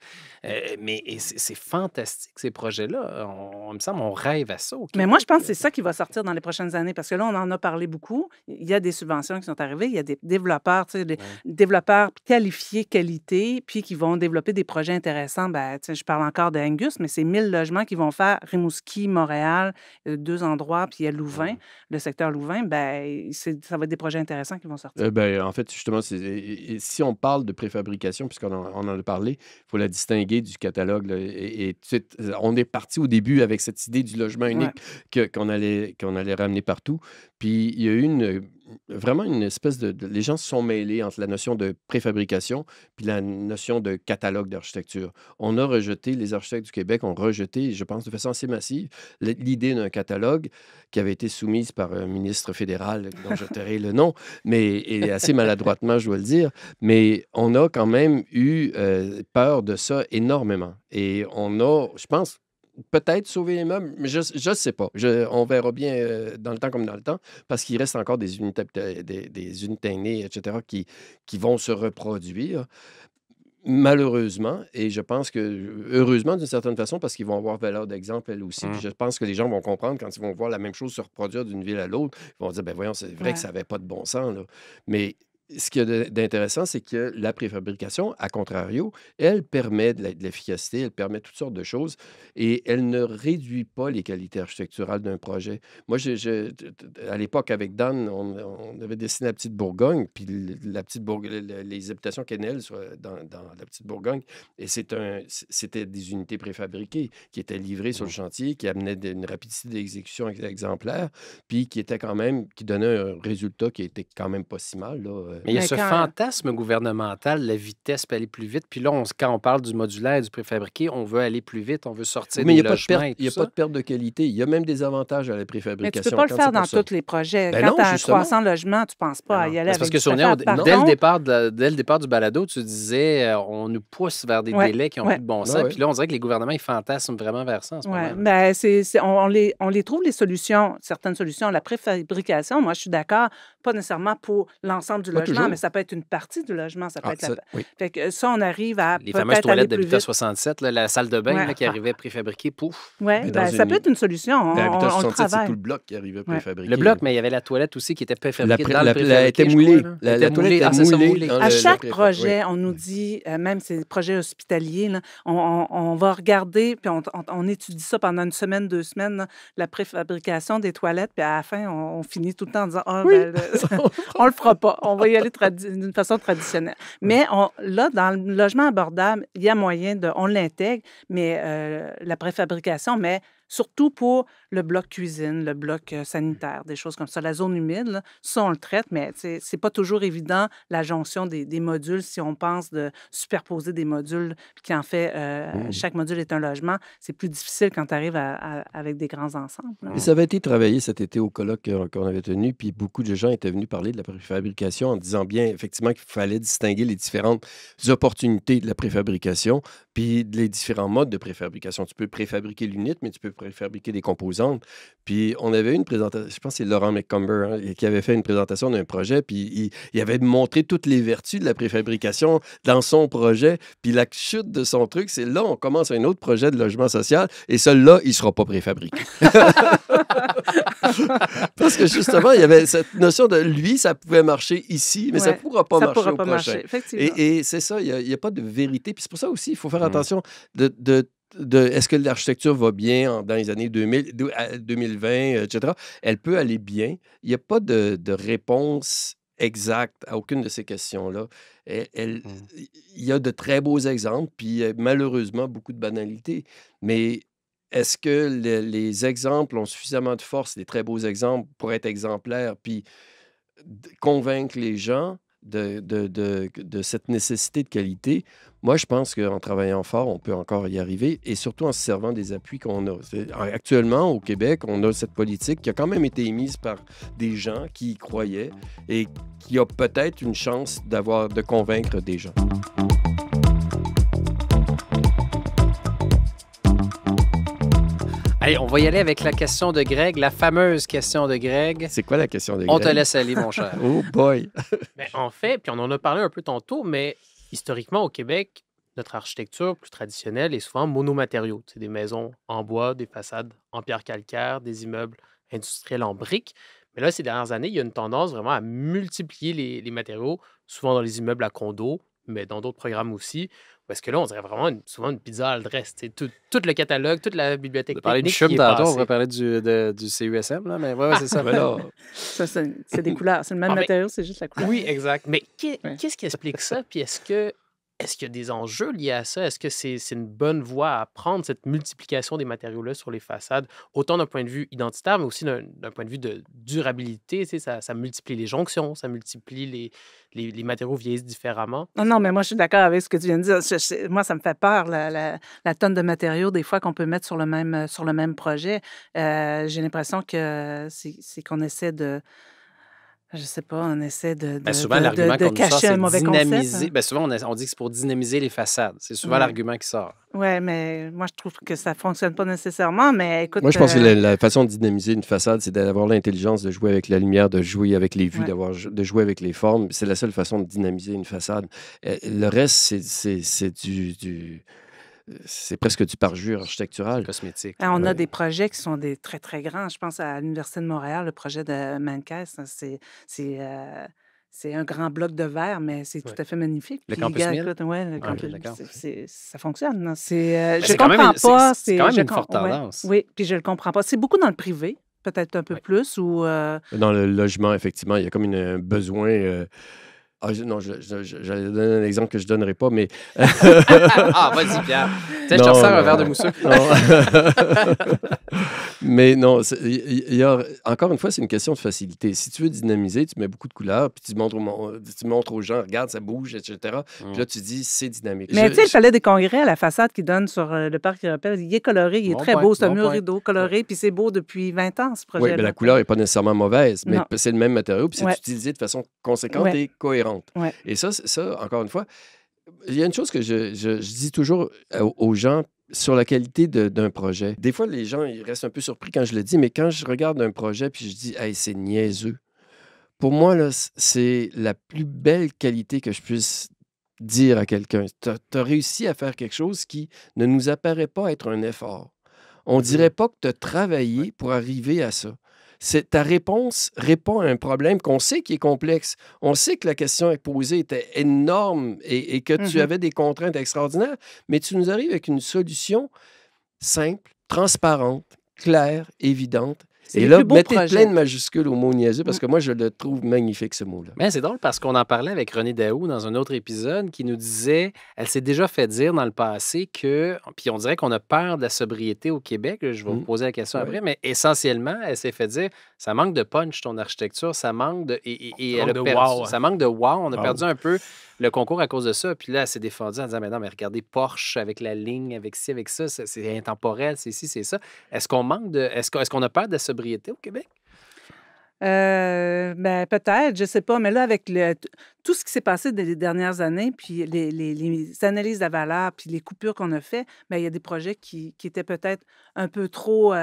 Mais c'est fantastique, ces projets-là. Il me semble, on rêve à ça au Mais moi, je pense Québec. que c'est ça qui va sortir dans les prochaines années parce que là, on en a parlé beaucoup. Il y a des subventions qui sont arrivées. Il y a des développeurs, tu sais, des Ouais. développeurs qualifiés, qualité, puis qui vont développer des projets intéressants. Ben, tu sais, je parle encore d'Angus, mais c'est 1000 logements qui vont faire Rimouski, Montréal, 2 endroits, puis il y a Louvain, le secteur Louvain. Ben, ça va être des projets intéressants qui vont sortir. En fait, justement, si on parle de préfabrication, puisqu'on en a parlé, il faut la distinguer du catalogue, là, et tu sais, on est parti au début avec cette idée du logement Ouais. unique qu'on allait ramener partout. Puis il y a eu vraiment une espèce les gens se sont mêlés entre la notion de préfabrication puis la notion de catalogue d'architecture. Les architectes du Québec ont rejeté, je pense de façon assez massive, l'idée d'un catalogue qui avait été soumise par un ministre fédéral dont je tairai le nom, et assez maladroitement, je dois le dire. Mais on a quand même eu peur de ça énormément. Et on a, je pense, peut-être sauvé les meubles, mais je ne sais pas. On verra bien dans le temps comme dans le temps, parce qu'il reste encore des unités aînées, etc., qui vont se reproduire. Malheureusement, et je pense que, heureusement d'une certaine façon, parce qu'ils vont avoir valeur d'exemple, elles aussi. Puis je pense que les gens vont comprendre quand ils vont voir la même chose se reproduire d'une ville à l'autre. Ils vont dire, ben voyons, c'est vrai Ouais. que ça n'avait pas de bon sens, là. Mais ce qu'il y a d'intéressant, c'est que la préfabrication, à contrario, elle permet de l'efficacité, elle permet toutes sortes de choses et elle ne réduit pas les qualités architecturales d'un projet. Moi, à l'époque, avec Dan, on avait dessiné la petite Bourgogne, puis les habitations Kennel dans la petite Bourgogne, et c'était des unités préfabriquées qui étaient livrées sur le chantier, qui amenaient une rapidité d'exécution exemplaire, puis qui donnait un résultat qui était quand même pas si mal, là. Mais il y a Mais ce quand- fantasme gouvernemental, la vitesse peut aller plus vite. Puis là, quand on parle du modulaire et du préfabriqué, on veut aller plus vite, on veut sortir Mais des il n'y a pas de logements perte, et il y a tout pas ça. de perte de qualité. Il y a même des avantages à la Mais préfabrication. tu ne peux pas le quand faire c'est dans pour ça. tous les projets. Ben Quand non, tu as justement. 300 logements, tu ne penses pas à y aller C'est parce avec que du Sonia, préfab. Par dès le contre, départ du balado, tu disais on nous pousse vers des Ouais, délais qui n'ont ouais. plus de bon Ah sens. ouais. Puis là, on dirait que les gouvernements, ils fantasment vraiment vers ça en ce ouais, moment. ben on les trouve, les solutions, certaines solutions. La préfabrication, moi, je suis d'accord, pas nécessairement pour l'ensemble du Pas logement, toujours. mais ça peut être une partie du logement. Ça peut être Oui. Fait que ça, on arrive à Les fameuses peut-être aller toilettes plus d'Habitat vite. 67, là, la salle de bain Ouais. là, qui arrivait préfabriquée, pouf. Oui, Mais ben, dans ça peut être une solution. L'habitat On le 67, c'est travaille. tout le bloc qui arrivait préfabriqué. Le bloc, mais il y avait la toilette aussi qui était préfabriquée dans le Elle préfabriqué, était je moulée. crois, là. La Elle était toilette moulée. était Ah, c'est ça, moulée moulée. dans À chaque préfab. projet, Oui. on nous dit, même ces projets hospitaliers, là, on va regarder, puis on étudie ça pendant une semaine, 2 semaines, là, la préfabrication des toilettes, puis à la fin, on finit tout le temps en disant, ah, Oui. ben, on le fera pas, on va y aller d'une façon traditionnelle. Mais là, dans le logement abordable, il y a moyen on l'intègre, mais la préfabrication, mais surtout pour le bloc cuisine, le bloc sanitaire, des choses comme ça. La zone humide, là, ça, on le traite, mais c'est pas toujours évident, la jonction des modules, si on pense de superposer des modules, puis qui en fait, chaque module est un logement. C'est plus difficile quand tu arrives avec des grands ensembles, là. Et ça avait été travaillé cet été au colloque qu'on avait tenu, puis beaucoup de gens étaient venus parler de la préfabrication en disant bien, effectivement, qu'il fallait distinguer les différentes opportunités de la préfabrication, puis les différents modes de préfabrication. Tu peux préfabriquer l'unité, mais tu peux préfabriquer des composantes. Puis on avait une présentation, je pense que c'est Laurent McCumber qui avait fait une présentation d'un projet, puis il avait montré toutes les vertus de la préfabrication dans son projet. Puis la chute de son truc, c'est là, on commence un autre projet de logement social, et celui-là, il ne sera pas préfabriqué. Parce que justement, il y avait cette notion de lui, ça pouvait marcher ici, mais ça ne pourra pas marcher au prochain. Et c'est ça, il n'y a pas de vérité. Puis c'est pour ça aussi, il faut faire attention de est-ce que l'architecture va bien dans les années 2020, etc. Elle peut aller bien. Il n'y a pas de réponse exacte à aucune de ces questions-là. Il y a de très beaux exemples, puis malheureusement, beaucoup de banalités. Mais est-ce que les exemples ont suffisamment de force, les très beaux exemples, pour être exemplaires, puis convaincre les gens de cette nécessité de qualité? Moi, je pense qu'en travaillant fort, on peut encore y arriver, et surtout en se servant des appuis qu'on a. Actuellement, au Québec, on a cette politique qui a quand même été émise par des gens qui y croyaient et qui a peut-être une chance de convaincre des gens. Allez, on va y aller avec la question de Greg, la fameuse question de Greg. C'est quoi la question de Greg? On te laisse aller, mon cher. Oh boy! Ben, en fait, puis on en a parlé un peu tantôt, mais historiquement, au Québec, notre architecture plus traditionnelle est souvent monomatériaux. C'est des maisons en bois, des façades en pierre calcaire, des immeubles industriels en briques. Mais là, ces dernières années, il y a une tendance vraiment à multiplier les matériaux, souvent dans les immeubles à condos, mais dans d'autres programmes aussi. Parce que là, on dirait vraiment souvent une pizza à l'adresse. Tout le catalogue, toute la bibliothèque technique. On va parler du CHUM tantôt, on va parler du CUSM, là, mais ouais, c'est ça. Ça, c'est des couleurs. C'est le même matériau, c'est juste la couleur. Oui, exact. Mais qu'est-ce qui explique ça? Puis est-ce qu'il y a des enjeux liés à ça? Est-ce que c'est une bonne voie à prendre, cette multiplication des matériaux-là sur les façades, autant d'un point de vue identitaire, mais aussi d'un point de vue de durabilité? Ça multiplie les jonctions, ça multiplie les matériaux vieillissent différemment. Non, mais moi, je suis d'accord avec ce que tu viens de dire. Moi, ça me fait peur, la tonne de matériaux, des fois, qu'on peut mettre sur le même projet. J'ai l'impression que c'est qu'on essaie de... Je sais pas, on essaie de cacher un mauvais concept. Souvent, on dit que c'est pour dynamiser les façades. C'est souvent l'argument qui sort. Oui, mais moi, je trouve que ça ne fonctionne pas nécessairement, mais écoute... Moi, je pense que la façon de dynamiser une façade, c'est d'avoir l'intelligence de jouer avec la lumière, de jouer avec les vues, de jouer avec les formes. C'est la seule façon de dynamiser une façade. Le reste, c'est presque du parjure architectural. Cosmétique. On a des projets qui sont des très, très grands. Je pense à l'Université de Montréal, le projet de Mancast. C'est un grand bloc de verre, mais c'est tout à fait magnifique. Le campus 1000? Le campus, ça fonctionne. Je ne comprends pas. C'est quand même une forte tendance. Oui, puis je ne le comprends pas. C'est beaucoup dans le privé, peut-être un peu plus. Ou Dans le logement, effectivement, il y a comme un besoin... non, j'allais donner un exemple que je ne donnerai pas, mais... Vas-y, Pierre. Je te resserre un verre de mousseux. Mais non, encore une fois, c'est une question de facilité. Si tu veux dynamiser, tu mets beaucoup de couleurs, puis tu montres aux gens, regarde, ça bouge, etc. Puis là, tu dis, c'est dynamique. Mais tu sais, le palais des congrès à la façade qui donne sur le parc européen, il est coloré, il est très beau. C'est un mur rideau coloré, puis c'est beau depuis 20 ans, ce projet-là. Oui, mais la couleur n'est pas nécessairement mauvaise, mais c'est le même matériau, puis c'est utilisé de façon conséquente et cohérente. Ouais. Et ça, encore une fois, il y a une chose que je dis toujours aux gens sur la qualité d'un projet. Des fois, les gens ils restent un peu surpris quand je le dis, mais quand je regarde un projet puis je dis « Hey, c'est niaiseux », pour moi, là, c'est la plus belle qualité que je puisse dire à quelqu'un. Tu as réussi à faire quelque chose qui ne nous apparaît pas être un effort. On ne dirait pas que tu as travaillé pour arriver à ça. Ta réponse répond à un problème qu'on sait qui est complexe. On sait que la question posée était énorme et que tu avais des contraintes extraordinaires, mais tu nous arrives avec une solution simple, transparente, claire, évidente. Et là, mettez plein de majuscules au mot niaiseux parce que moi, je le trouve magnifique, ce mot-là. Mais c'est drôle parce qu'on en parlait avec René Daou dans un autre épisode qui nous disait, elle s'est déjà fait dire dans le passé que, puis on dirait qu'on a peur de la sobriété au Québec, je vais vous poser la question après, mais essentiellement, elle s'est fait dire, ça manque de punch ton architecture, ça manque de... Ça manque de wow, on a perdu un peu le concours à cause de ça. Puis là, elle s'est défendue en disant, mais non, mais regardez Porsche avec la ligne, avec ci, avec ça, c'est intemporel, c'est ci, c'est ça. Est-ce qu'on a peur de la sobriété au Québec? Ben, peut-être, je sais pas, mais là, avec tout ce qui s'est passé les dernières années, puis les analyses de la valeur, puis les coupures qu'on a fait, ben, il y a des projets qui étaient peut-être un peu trop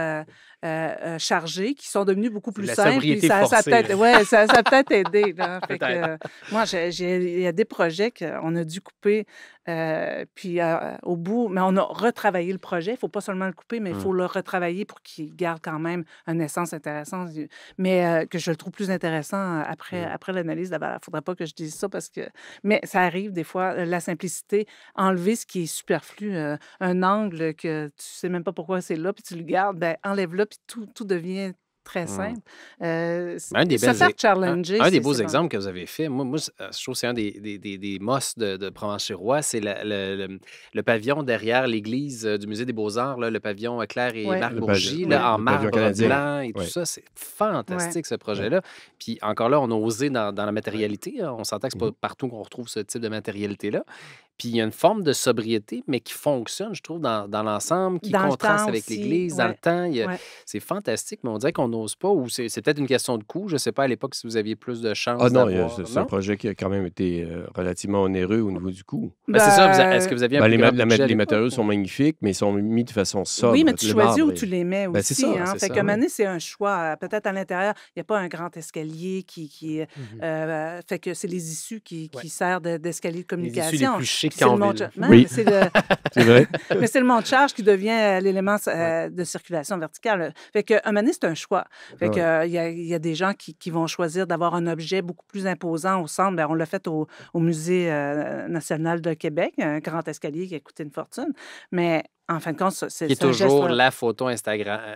chargés, qui sont devenus beaucoup C'est plus la simples. sobriété Ça a forcée, peut-être, là. ouais, ça a peut-être aidé, là. Fait que, Peut-être. moi, il y a des projets qu'on a dû couper, puis au bout, mais on a retravaillé le projet. Il ne faut pas seulement le couper, mais il faut le retravailler pour qu'il garde quand même une essence intéressante, mais que je le trouve plus intéressant après l'analyse de la valeur. Il ne faudrait pas que je dise ça parce que... Mais ça arrive des fois, la simplicité, enlever ce qui est superflu, un angle que tu sais même pas pourquoi c'est là, puis tu le gardes, ben enlève-le, puis tout devient très Hmm. simple. Un des, Se belles, faire un, challenger, un des beaux c'est bon. exemples que vous avez fait, moi je trouve que c'est un des must de Provencher-Roi, c'est le pavillon derrière l'église du Musée des Beaux-Arts, là, le pavillon Claire et Ouais. Marc Le Bourgie, pavillon, là, Ouais. en le pavillon marbre canadien. blanc et tout Ouais. ça. C'est Ouais. fantastique, ce projet-là. Puis encore là, on a osé dans la matérialité. Hein. On s'entend que c'est pas partout qu'on retrouve ce type de matérialité-là. Puis il y a une forme de sobriété, mais qui fonctionne, je trouve, dans l'ensemble, qui Dans le contraste temps avec aussi, l'église, dans le ouais. temps. Ouais. C'est fantastique, mais on dirait qu'on n'ose pas, ou c'est peut-être une question de coût. Je ne sais pas à l'époque si vous aviez plus de Ah chance non, d'avoir. c'est un Non? projet qui a quand même été relativement onéreux au niveau du coût. Ben, c'est ça. Est-ce que Ben, vous aviez un Ben, plus grand budget à les l'époque? matériaux sont magnifiques, mais ils sont mis de façon sobre. oui, mais tu Le choisis marbre où tu les mets Ben, c'est aussi, ça, hein. c'est Fait ça, qu'à un moment oui. donné, c'est un choix. Peut-être à l'intérieur, il n'y a pas un grand escalier Mhm. fait que c'est les issues qui Ouais. servent d'escalier de Les issues les communication. plus chics Puis c'est le qu'en monte ville. non, Oui. mais c'est le... C'est vrai. mais c'est le monte-charge qui devient l'élément Ouais. de circulation verticale. Fait qu'à un moment donné, c'est un choix. Fait Ah que, ouais. il y a des gens qui vont choisir d'avoir un objet beaucoup plus imposant au centre. Ben, on l'a fait au Musée national de Québec, un grand escalier qui a coûté une fortune. Mais en fin de compte, Qui est c'est un geste... toujours la photo Ouais.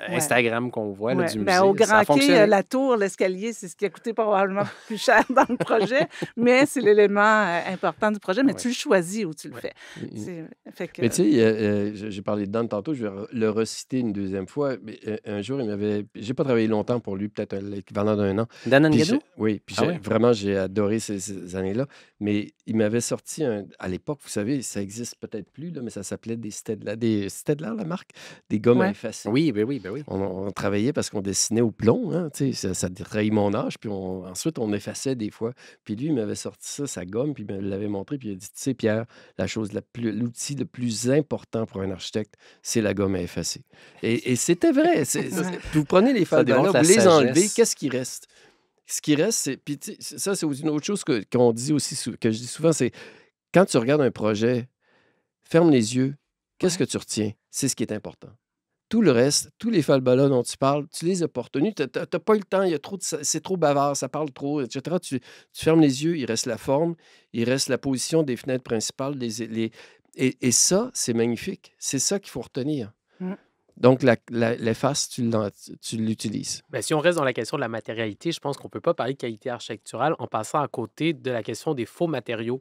Instagram qu'on voit là, Ouais. du Ben, au musée. Ça a Grand Quai, fonctionné. la tour, l'escalier, c'est ce qui a coûté probablement plus cher dans le projet, mais c'est l'élément important du projet, mais Ouais. tu le choisis où tu le Ouais. fais. Fait que... Mais tu sais, j'ai parlé de Dan tantôt, je vais le reciter une deuxième fois. Mais, un jour, il m'avait. J'ai pas travaillé longtemps pour lui, peut-être l'équivalent d'un an. Dan Puis Ngadou? oui, puis Ah ouais? vraiment, j'ai adoré ces années-là. Mais il m'avait sorti à l'époque, vous savez, ça existe peut-être plus, là, mais ça s'appelait des Stedler, la marque, des gommes Ouais. effacées. Oui, ben oui, ben oui. On travaillait parce qu'on dessinait au plomb, hein, tu sais, ça trahit mon âge, puis ensuite on effaçait des fois. Puis lui, il m'avait sorti ça, sa gomme, puis il me l'avait montré, puis il a dit, tu sais, Pierre, l'outil le plus important pour un architecte, c'est la gomme à effacer. Et c'était vrai. Ouais. Vous prenez les Ça falbalas, démontre vous la les enlevez, sagesse. qu'est-ce qui reste? Ce qui reste, c'est... Puis tu sais, ça, c'est une autre chose qu'on dit aussi, que je dis souvent, c'est quand tu regardes un projet, ferme les yeux, qu'est-ce que tu retiens? C'est ce qui est important. Tout le reste, tous les falbalas dont tu parles, tu les as pas retenus. Tu n'as pas eu le temps, il y a c'est trop bavard, ça parle trop, etc. Tu fermes les yeux, il reste la forme, il reste la position des fenêtres principales. Et ça, c'est magnifique. C'est ça qu'il faut retenir. Mm. Donc, l'efface, tu l'utilises. Ben, si on reste dans la question de la matérialité, je pense qu'on ne peut pas parler de qualité architecturale en passant à côté de la question des faux matériaux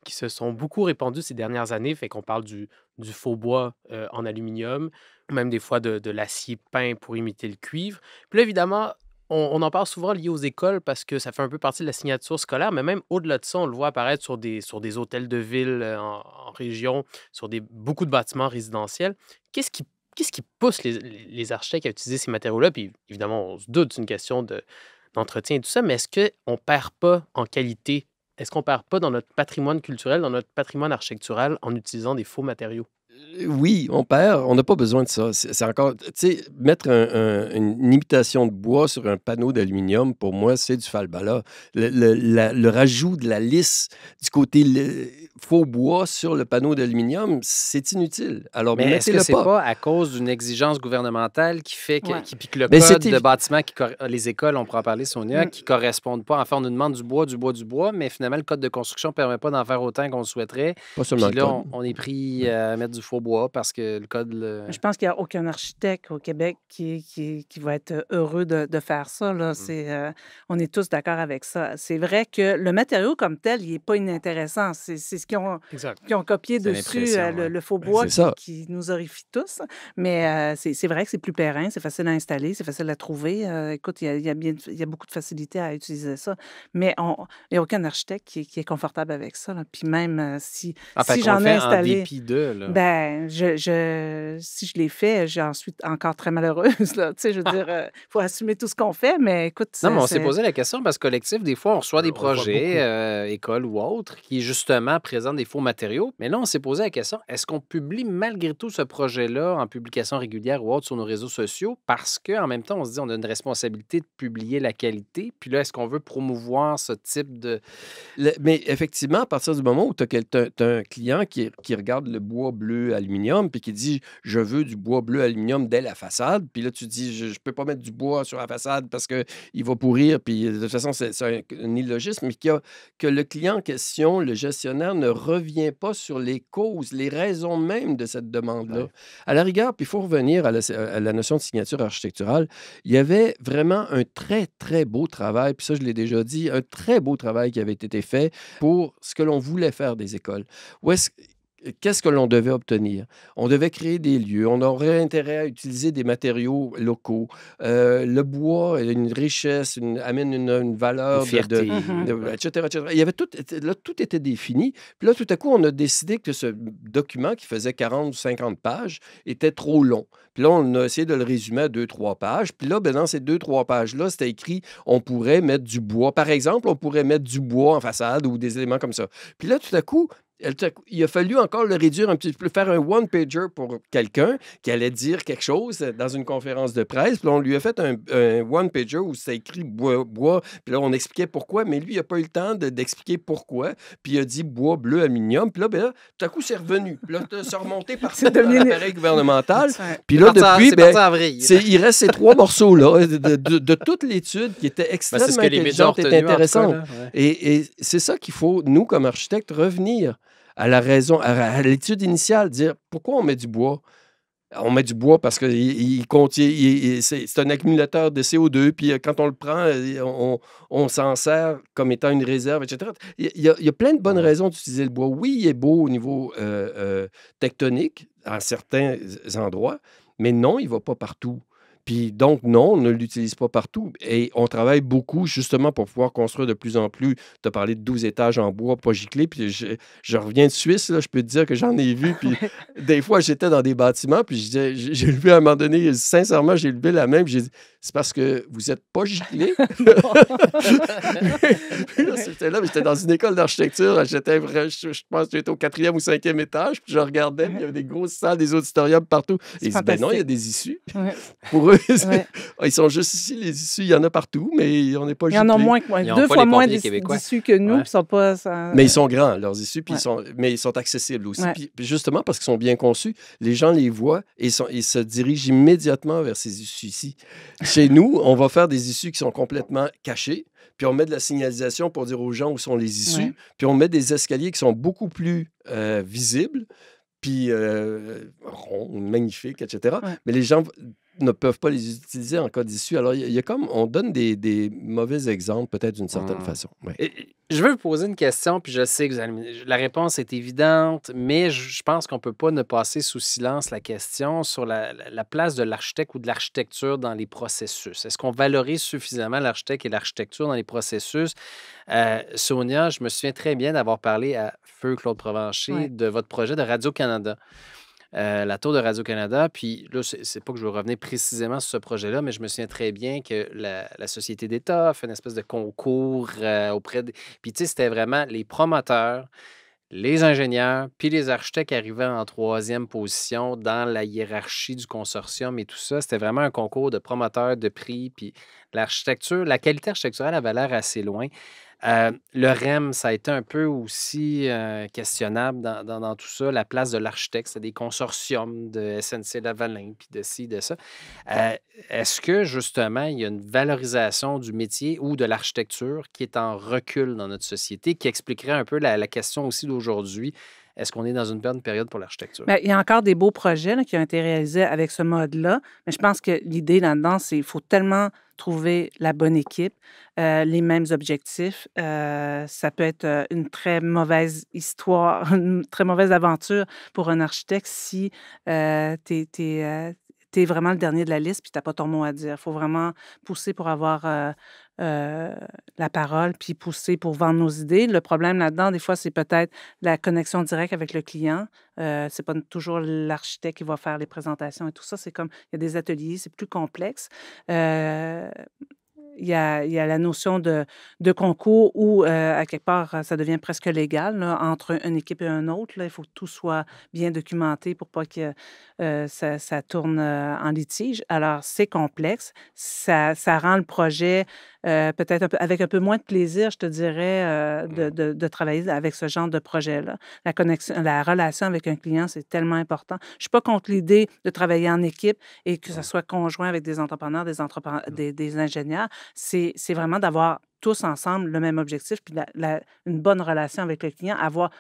qui se sont beaucoup répandus ces dernières années. Fait qu'on parle du faux bois en aluminium, même des fois de l'acier peint pour imiter le cuivre. Puis là, évidemment, on en parle souvent lié aux écoles parce que ça fait un peu partie de la signature scolaire, mais même au-delà de ça, on le voit apparaître sur des hôtels de ville en région, sur beaucoup de bâtiments résidentiels. Qu'est-ce qui pousse les architectes à utiliser ces matériaux-là? Puis évidemment, on se doute, c'est une question d'entretien et tout ça, mais est-ce qu'on ne perd pas en qualité? Est-ce qu'on ne perd pas dans notre patrimoine culturel, dans notre patrimoine architectural en utilisant des faux matériaux? Oui, on perd. On n'a pas besoin de ça. C'est encore... Tu sais, mettre une imitation de bois sur un panneau d'aluminium, pour moi, c'est du falbala. Le rajout de la lisse du côté faux bois sur le panneau d'aluminium, c'est inutile. Alors, Mais est-ce que mettez-le c'est pas. pas à cause d'une exigence gouvernementale qui fait Ouais. qui pique le Mais code c'était- de bâtiment, les écoles, on pourra en parler, Sonia, Mm. qui ne correspondent pas? En fait, on nous demande du bois, mais finalement, le code de construction ne permet pas d'en faire autant qu'on le souhaiterait. Pas seulement Puis le là, code. on est pris à mettre du faux bois parce que le code... Je pense qu'il n'y a aucun architecte au Québec qui va être heureux de faire ça, là. On est tous d'accord avec ça. C'est vrai que le matériau comme tel, il n'est pas inintéressant. C'est ce Exact. qui ont copié C'est dessus l'impression, ouais. le faux Ben, bois c'est ça. qui nous horrifie tous. Mais c'est vrai que c'est plus périn, c'est facile à installer, c'est facile à trouver. Écoute, il y a beaucoup de facilité à utiliser ça. Mais il n'y a aucun architecte qui est confortable avec ça, là. Puis même si En fait, qu'on j'en le ai fait en installé... dépit d'eux, là. Ben, Ben, si je l'ai fait, j'en suis encore très malheureuse, là. Tu sais, je veux dire, faut assumer tout ce qu'on fait, mais écoute, Non, mais on s'est posé la question parce que collectif, des fois, on reçoit des On le voit projets, beaucoup. écoles ou autres, qui justement présentent des faux matériaux. Mais là, on s'est posé la question, est-ce qu'on publie malgré tout ce projet-là en publication régulière ou autre sur nos réseaux sociaux? Parce qu'en même temps, on se dit, on a une responsabilité de publier la qualité. Puis là, est-ce qu'on veut promouvoir ce type de... Mais effectivement, à partir du moment où tu as, un client qui regarde le bois bleu aluminium puis qui dit je veux du bois bleu aluminium dès la façade, puis là tu dis je ne peux pas mettre du bois sur la façade parce qu'il va pourrir, puis de toute façon c'est un illogisme, mais que le client en question, le gestionnaire, ne revient pas sur les causes, les raisons même de cette demande-là. Ouais. À la rigueur, puis il faut revenir à la notion de signature architecturale, il y avait vraiment un très, très beau travail, puis ça, je l'ai déjà dit, un très beau travail qui avait été fait pour ce que l'on voulait faire des écoles. Qu'est-ce que l'on devait obtenir? On devait créer des lieux, on aurait intérêt à utiliser des matériaux locaux. Le bois a une richesse, amène une Une valeur fierté. etc., etc. Il y avait là, tout était défini. Puis là, tout à coup, on a décidé que ce document qui faisait 40 ou 50 pages était trop long. Puis là, on a essayé de le résumer à 2-3 pages. Puis là, ben, dans ces 2-3 pages-là, c'était écrit on pourrait mettre du bois. Par exemple, on pourrait mettre du bois en façade ou des éléments comme ça. Puis là, tout à coup, il a fallu encore le réduire un petit peu, faire un one-pager pour quelqu'un qui allait dire quelque chose dans une conférence de presse. Puis là, on lui a fait un one-pager où c'était écrit bois. Puis là, on expliquait pourquoi, mais lui, il n'a pas eu le temps d'expliquer pourquoi. Puis il a dit bois bleu aluminium. Puis là, ben là, tout à coup, c'est revenu. Puis là, c'est remonté partout C'est dans devenu l'appareil gouvernemental. Ouais. Puis là, depuis, C'est ben, parti en vrille. il reste ces 3 morceaux-là de toute l'étude qui était Ben, extrêmement c'est ce que les médias ont intelligente et retenu, en tout cas, intéressante. là. Ouais. Et c'est ça qu'il faut, nous, comme architectes, revenir à la raison, à l'étude initiale, dire pourquoi on met du bois? On met du bois parce que il contient, c'est un accumulateur de CO2, puis quand on le prend, on s'en sert comme étant une réserve, etc. Il y a plein de bonnes raisons d'utiliser le bois. Oui, il est beau au niveau tectonique, à certains endroits, mais non, il ne va pas partout. Puis donc, non, on ne l'utilise pas partout. Et on travaille beaucoup justement pour pouvoir construire de plus en plus. Tu as parlé de 12 étages en bois, pas giclés. Puis je reviens de Suisse, là, je peux te dire que j'en ai vu. Puis des fois, j'étais dans des bâtiments, puis j'ai levé à un moment donné, sincèrement, j'ai levé la main, puis j'ai dit c'est parce que vous n'êtes pas giclés. Puis là, j'étais dans une école d'architecture. Je pense que j'étais au 4e ou 5e étage, puis je regardais, puis il y avait des grosses salles, des auditoriums partout. Et ils disaient ben non, il y a des issues. Ouais. Pour eux, Ouais. ils sont juste ici, les issues, il y en a partout, mais on n'est pas Il y en a giclés. moins que moi. Ils ont 2 pas fois les moins pompiers québécois. d'issus que nous, Ouais. puis ils sont pas... ça- Mais ils sont grands, leurs issues, puis Ouais. mais ils sont accessibles aussi. Ouais. Puis justement, parce qu'ils sont bien conçus, les gens les voient et ils se dirigent immédiatement vers ces issues-ci. Chez nous, on va faire des issues qui sont complètement cachées, puis on met de la signalisation pour dire aux gens où sont les issues, Ouais. puis on met des escaliers qui sont beaucoup plus visibles, puis ronds, magnifiques, etc. Ouais. Mais les gens ne peuvent pas les utiliser en cas d'issue. Alors, il y a comme, on donne des mauvais exemples, peut-être d'une certaine façon. Ouais. Je veux vous poser une question, puis je sais que la réponse est évidente, mais je pense qu'on ne peut pas ne passer sous silence la question sur la place de l'architecte ou de l'architecture dans les processus. Est-ce qu'on valorise suffisamment l'architecte et l'architecture dans les processus? Sonia, je me souviens très bien d'avoir parlé à Feu Claude Provencher Ouais. de votre projet de Radio-Canada. La tour de Radio-Canada. Puis là, c'est pas que je veux revenir précisément sur ce projet-là, mais je me souviens très bien que la Société d'État a fait une espèce de concours auprès de... Puis tu sais, c'était vraiment les promoteurs, les ingénieurs, puis les architectes arrivaient en 3e position dans la hiérarchie du consortium et tout ça. C'était vraiment un concours de promoteurs, de prix, puis l'architecture, la qualité architecturale avait l'air assez loin. Le REM, ça a été un peu aussi questionnable dans tout ça. La place de l'architecte, c'est des consortiums de SNC-Lavalin, puis de ci, de ça. Est-ce que, justement, il y a une valorisation du métier ou de l'architecture qui est en recul dans notre société, qui expliquerait un peu la question aussi d'aujourd'hui? Est-ce qu'on est dans une bonne période pour l'architecture? Bien, il y a encore des beaux projets là, qui ont été réalisés avec ce mode-là, mais je pense que l'idée là-dedans, c'est qu'il faut tellement trouver la bonne équipe, les mêmes objectifs. Ça peut être une très mauvaise histoire, une très mauvaise aventure pour un architecte si tu es tu es vraiment le dernier de la liste puis tu n'as pas ton mot à dire. Il faut vraiment pousser pour avoir la parole puis pousser pour vendre nos idées. Le problème là-dedans, des fois, c'est peut-être la connexion directe avec le client. C'est pas toujours l'architecte qui va faire les présentations et tout ça. C'est comme, il y a des ateliers, c'est plus complexe. Euh, il y a la notion de concours où, à quelque part, ça devient presque légal là, entre une équipe et une autre. Là, il faut que tout soit bien documenté pour pas que ça tourne en litige. Alors, c'est complexe. Ça rend le projet peut-être avec un peu moins de plaisir, je te dirais, de travailler avec ce genre de projet-là. La connexion, la relation avec un client, c'est tellement important. Je suis pas contre l'idée de travailler en équipe et que ce soit conjoint avec des entrepreneurs, des ingénieurs. C'est vraiment d'avoir tous ensemble le même objectif, puis une bonne relation avec le client,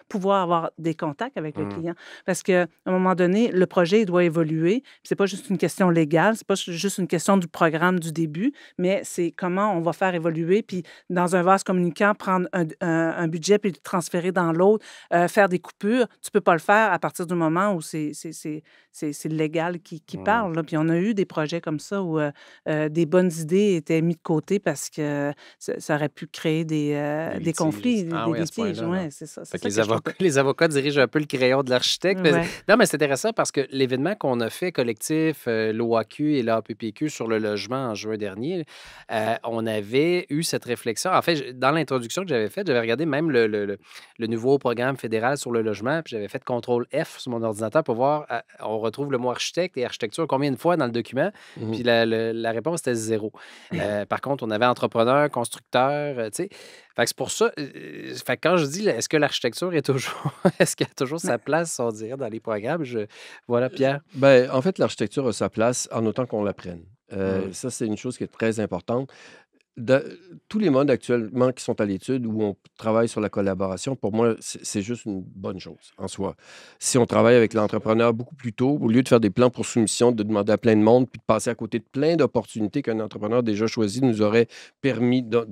pouvoir avoir des contacts avec le client. Parce qu'à un moment donné, le projet il doit évoluer. C'est pas juste une question légale, c'est pas juste une question du programme du début, mais c'est comment on va faire évoluer, puis dans un vase communicant, prendre un budget puis le transférer dans l'autre, faire des coupures. Tu peux pas le faire à partir du moment où c'est le légal qui parle. Là. Puis on a eu des projets comme ça où des bonnes idées étaient mises de côté parce que ça aurait pu créer des conflits, des Ah oui, à ce litiges. point-là. Ouais, c'est ça. Fait C'est que ça que je trouve les avocats dirigent un peu le crayon de l'architecte. Mais... Ouais. Non, mais c'est intéressant parce que l'événement qu'on a fait collectif, l'OAQ et l'APPQ sur le logement en juin dernier, on avait eu cette réflexion. En fait, dans l'introduction que j'avais faite, j'avais regardé même le nouveau programme fédéral sur le logement, puis j'avais fait CTRL F sur mon ordinateur pour voir, on retrouve le mot architecte et architecture combien de fois dans le document, puis la réponse était 0. Par contre, on avait entrepreneur, constructeur, tu sais. Fait que c'est pour ça. Fait que quand je dis, est-ce que l'architecture est toujours. Est-ce qu'elle a toujours sa place, on dirait, dans les programmes? Voilà, Pierre. Ben, en fait, l'architecture a sa place en autant qu'on l'apprenne. Ça, c'est une chose qui est très importante. Tous les modes actuellement qui sont à l'étude où on travaille sur la collaboration, pour moi, c'est juste une bonne chose en soi. Si on travaille avec l'entrepreneur beaucoup plus tôt, au lieu de faire des plans pour soumission, de demander à plein de monde, puis de passer à côté de plein d'opportunités qu'un entrepreneur déjà choisi nous aurait permis, dont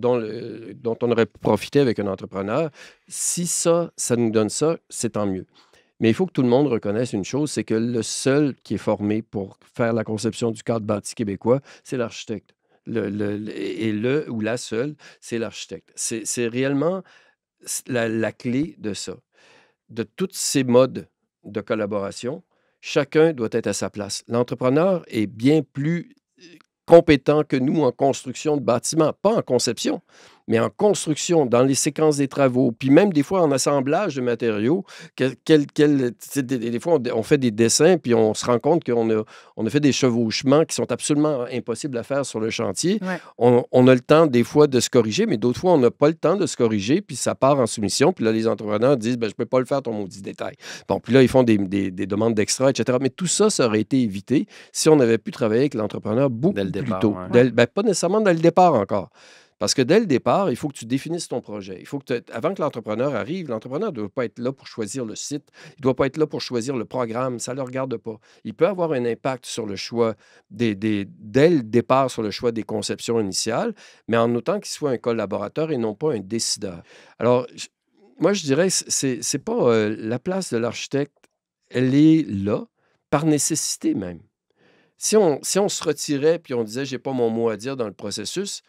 on aurait pu profiter avec un entrepreneur, si ça nous donne ça, c'est tant mieux. Mais il faut que tout le monde reconnaisse une chose, c'est que le seul qui est formé pour faire la conception du cadre bâti québécois, c'est l'architecte. Le ou la seule, c'est l'architecte. C'est réellement la clé de ça. De tous ces modes de collaboration, chacun doit être à sa place. L'entrepreneur est bien plus compétent que nous en construction de bâtiments, pas en conception, mais en construction, dans les séquences des travaux, puis même des fois en assemblage de matériaux. Des fois, on fait des dessins, puis on se rend compte qu'on a fait des chevauchements qui sont absolument impossibles à faire sur le chantier. Ouais. On a le temps, des fois, de se corriger, mais d'autres fois, on n'a pas le temps de se corriger, puis ça part en soumission, puis là, les entrepreneurs disent, je ne peux pas le faire, ton maudit détail. Bon, puis là, ils font des demandes d'extra, etc. Mais tout ça, ça aurait été évité si on avait pu travailler avec l'entrepreneur beaucoup plus tôt. Ouais. Pas nécessairement dès le départ encore. Parce que dès le départ, il faut que tu définisses ton projet. Il faut que avant que l'entrepreneur arrive, l'entrepreneur ne doit pas être là pour choisir le site. Il ne doit pas être là pour choisir le programme. Ça ne le regarde pas. Il peut avoir un impact sur le choix dès le départ sur le choix des conceptions initiales, mais en autant qu'il soit un collaborateur et non pas un décideur. Alors, moi, je dirais que c'est pas la place de l'architecte. Elle est là par nécessité même. Si on se retirait puis on disait « j'ai pas mon mot à dire dans le processus »,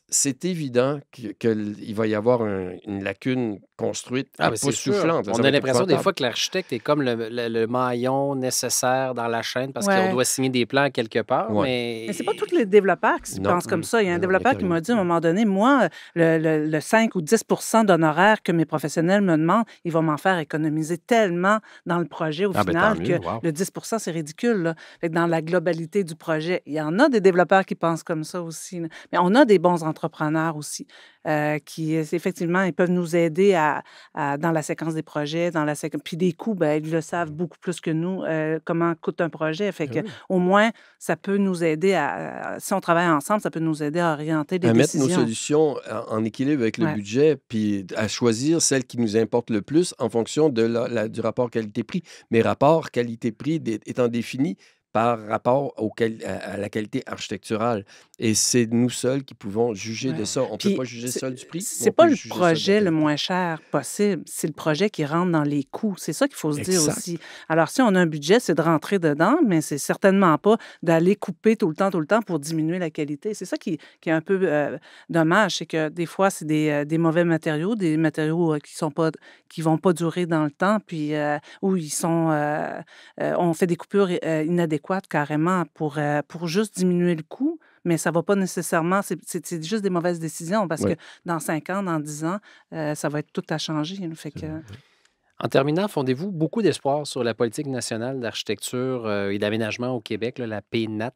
c'est évident qu'il va y avoir une lacune construite époustouflante. On a l'impression des fois que l'architecte est comme le maillon nécessaire dans la chaîne parce qu'on doit signer des plans quelque part. Mais c'est pas tous les développeurs qui pensent comme ça. Il y a un développeur qui m'a dit à un moment donné, moi, le 5 ou 10 d'honoraires que mes professionnels me demandent, ils vont m'en faire économiser tellement dans le projet au final que le 10 c'est ridicule. Là. Fait que dans la globalité du projet, il y en a des développeurs qui pensent comme ça aussi. Là. Mais on a des bons entrepreneurs aussi qui, effectivement, ils peuvent nous aider dans la séquence des projets, puis des coûts, ils le savent beaucoup plus que nous, comment coûte un projet. Fait que, au moins, ça peut nous aider si on travaille ensemble, ça peut nous aider à orienter des décisions. Mettre nos solutions en équilibre avec le budget, puis à choisir celle qui nous importe le plus en fonction du rapport qualité-prix. Mais rapport qualité-prix étant défini par rapport à la qualité architecturale. Et c'est nous seuls qui pouvons juger de ça. On ne peut pas juger seul du prix. C'est pas le projet le moins cher possible, c'est le projet qui rentre dans les coûts. C'est ça qu'il faut se dire aussi. Alors, si on a un budget, c'est de rentrer dedans, mais c'est certainement pas d'aller couper tout le temps pour diminuer la qualité. C'est ça qui est un peu dommage, c'est que des fois, c'est des mauvais matériaux, des matériaux qui vont pas durer dans le temps, puis où on fait des coupures inadéquates carrément pour juste diminuer le coût. Mais ça ne va pas nécessairement, c'est juste des mauvaises décisions parce que dans 5 ans, dans 10 ans, ça va être tout à changer. Fait que... En terminant, fondez-vous beaucoup d'espoir sur la politique nationale d'architecture et d'aménagement au Québec, là, la PNAT,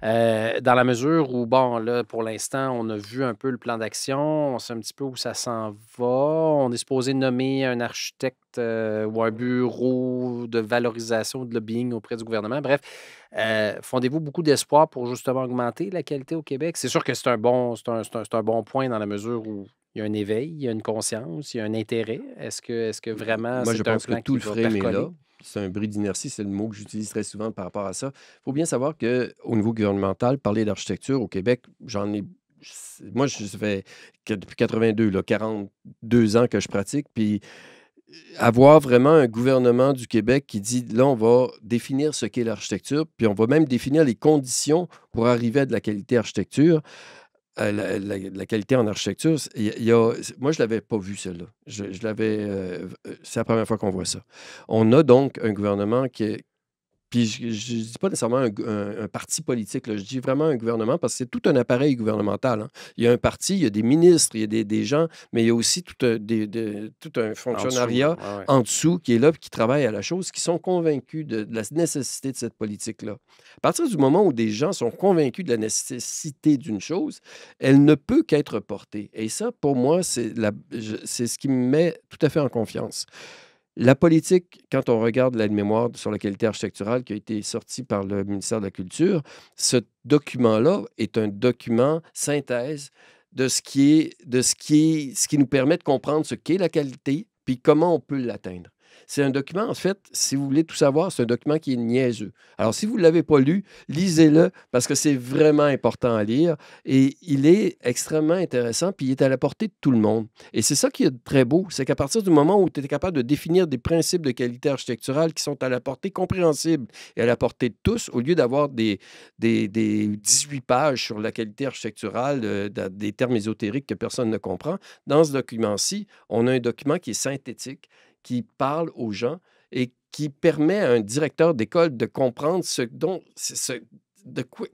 dans la mesure où, bon, là, pour l'instant, on a vu un peu le plan d'action, on sait un petit peu où ça s'en va, on est supposé nommer un architecte ou un bureau de valorisation de lobbying auprès du gouvernement. Bref, fondez-vous beaucoup d'espoir pour justement augmenter la qualité au Québec. C'est sûr que c'est un bon point dans la mesure où il y a un éveil, il y a une conscience, il y a un intérêt. Est-ce que vraiment Moi, je c'est un pense plan que tout le qui va frame est percoler? là. C'est un bris d'inertie, c'est le mot que j'utilise très souvent par rapport à ça. Il faut bien savoir qu'au niveau gouvernemental, parler d'architecture au Québec, moi, ça fait depuis 82, là, 42 ans que je pratique, puis avoir vraiment un gouvernement du Québec qui dit, là, on va définir ce qu'est l'architecture, puis on va même définir les conditions pour arriver à de la qualité architecture. La qualité en architecture, moi, je ne l'avais pas vu, celle-là. C'est la première fois qu'on voit ça. On a donc un gouvernement qui, puis je ne dis pas nécessairement un parti politique, là. Je dis vraiment un gouvernement parce que c'est tout un appareil gouvernemental. Hein. Il y a un parti, il y a des ministres, il y a des gens, mais il y a aussi tout un fonctionnariat en dessous qui est là et qui travaille à la chose, qui sont convaincus de la nécessité de cette politique-là. À partir du moment où des gens sont convaincus de la nécessité d'une chose, elle ne peut qu'être portée. Et ça, pour moi, c'est ce qui me met tout à fait en confiance. La politique, quand on regarde l'aide-mémoire sur la qualité architecturale qui a été sorti par le ministère de la Culture, ce document-là est un document synthèse de ce qui nous permet de comprendre ce qu'est la qualité puis comment on peut l'atteindre. C'est un document, en fait, si vous voulez tout savoir, c'est un document qui est niaiseux. Alors, si vous ne l'avez pas lu, lisez-le parce que c'est vraiment important à lire et il est extrêmement intéressant puis il est à la portée de tout le monde. Et c'est ça qui est très beau, c'est qu'à partir du moment où tu es capable de définir des principes de qualité architecturale qui sont à la portée compréhensible et à la portée de tous, au lieu d'avoir des 18 pages sur la qualité architecturale, des termes ésotériques que personne ne comprend, dans ce document-ci, on a un document qui est synthétique, qui parle aux gens et qui permet à un directeur d'école de comprendre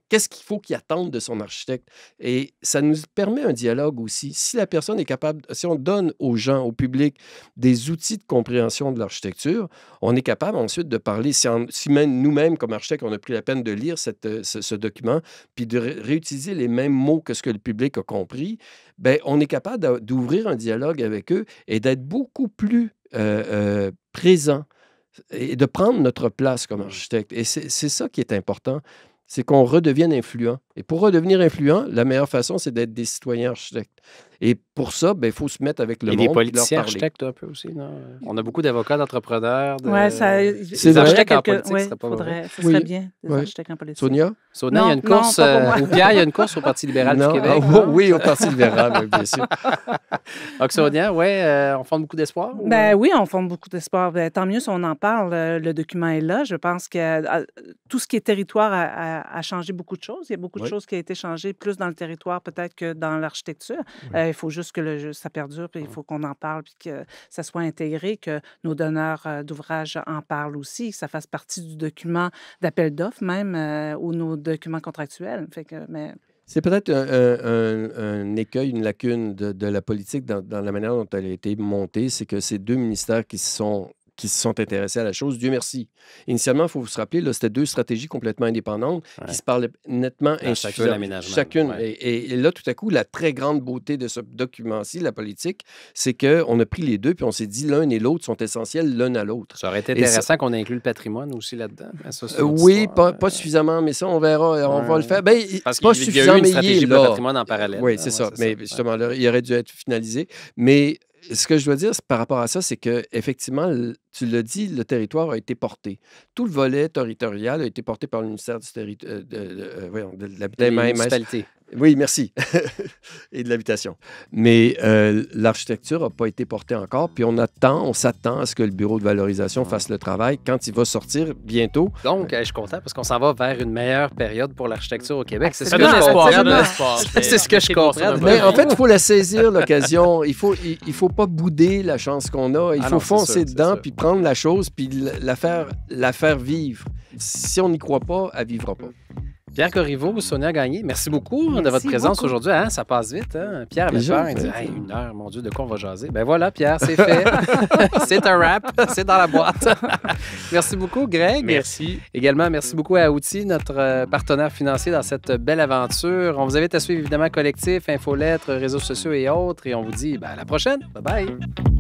qu'est-ce qu'il faut qu'il attende de son architecte. Et ça nous permet un dialogue aussi. Si la personne est capable, si on donne aux gens, au public, des outils de compréhension de l'architecture, on est capable ensuite de parler, si même nous-mêmes, comme architectes, on a pris la peine de lire ce document, puis de réutiliser les mêmes mots que ce que le public a compris, bien, on est capable d'ouvrir un dialogue avec eux et d'être beaucoup plus présent et de prendre notre place comme architecte. Et c'est ça qui est important, c'est qu'on redevienne influent. Et pour redevenir influent, la meilleure façon, c'est d'être des citoyens architectes. Et pour ça, il faut se mettre avec le monde. Et des politiciens architectes un peu aussi, non? On a beaucoup d'avocats, d'entrepreneurs. C'est architectes en politique, ce serait pas vrai. Ce serait bien, des architectes en politique. Sonia, il y a une course, ou Pierre, il y a une course au Parti libéral du Québec. Oui, au Parti libéral, bien sûr. Donc, Sonia, on fonde beaucoup d'espoir? Oui, on fonde beaucoup d'espoir. Tant mieux si on en parle. Le document est là. Je pense que tout ce qui est territoire a changé beaucoup de choses. Il y a beaucoup de choses qui ont été changées plus dans le territoire peut-être que dans l'architecture. Il faut juste que ça perdure, puis il faut qu'on en parle, puis que ça soit intégré, que nos donneurs d'ouvrages en parlent aussi, que ça fasse partie du document d'appel d'offres même, ou nos documents contractuels. C'est peut-être un écueil, une lacune de la politique dans la manière dont elle a été montée, c'est que ces deux ministères qui se sont intéressés à la chose. Dieu merci. Initialement, il faut se rappeler, là, c'était deux stratégies complètement indépendantes qui se parlaient nettement chacune. Ouais. Et là, tout à coup, la très grande beauté de ce document-ci, la politique, c'est qu'on a pris les deux puis on s'est dit l'un et l'autre sont essentiels l'un à l'autre. Ça aurait été intéressant qu'on inclue le patrimoine aussi là-dedans. Oui, pas suffisamment, mais ça, on verra. On va le faire. Parce qu'il y a eu une stratégie pour le patrimoine en parallèle. Oui, c'est ça. Mais justement, là, il aurait dû être finalisé. Mais ce que je dois dire par rapport à ça, c'est qu'effectivement, tu l'as dit, le territoire a été porté. Tout le volet territorial a été porté par le ministère du de l'Habitat. Les municipalités. Oui, merci. Et de l'habitation. Mais l'architecture n'a pas été portée encore, puis on s'attend à ce que le bureau de valorisation fasse le travail quand il va sortir bientôt. Donc, je suis content parce qu'on s'en va vers une meilleure période pour l'architecture au Québec. C'est Ça donne l'espoir. C'est ce que je comprends. Mais en fait, il faut la saisir, l'occasion. Il faut pas bouder la chance qu'on a. Il faut foncer dedans, puis prendre la chose, puis la faire vivre. Si on n'y croit pas, elle ne vivra pas. Pierre Corriveau, Sonia Gagné, merci beaucoup de votre présence aujourd'hui. Hein, ça passe vite. Hein? Pierre avait peur. Il dit hey, 1 heure, mon Dieu, de quoi on va jaser? Ben voilà, Pierre, c'est fait. C'est un wrap. C'est dans la boîte. Merci beaucoup, Greg. Merci. Également, merci beaucoup à Outil, notre partenaire financier dans cette belle aventure. On vous invite à suivre évidemment Collectif, Infolettres, réseaux sociaux et autres. Et on vous dit à la prochaine. Bye bye.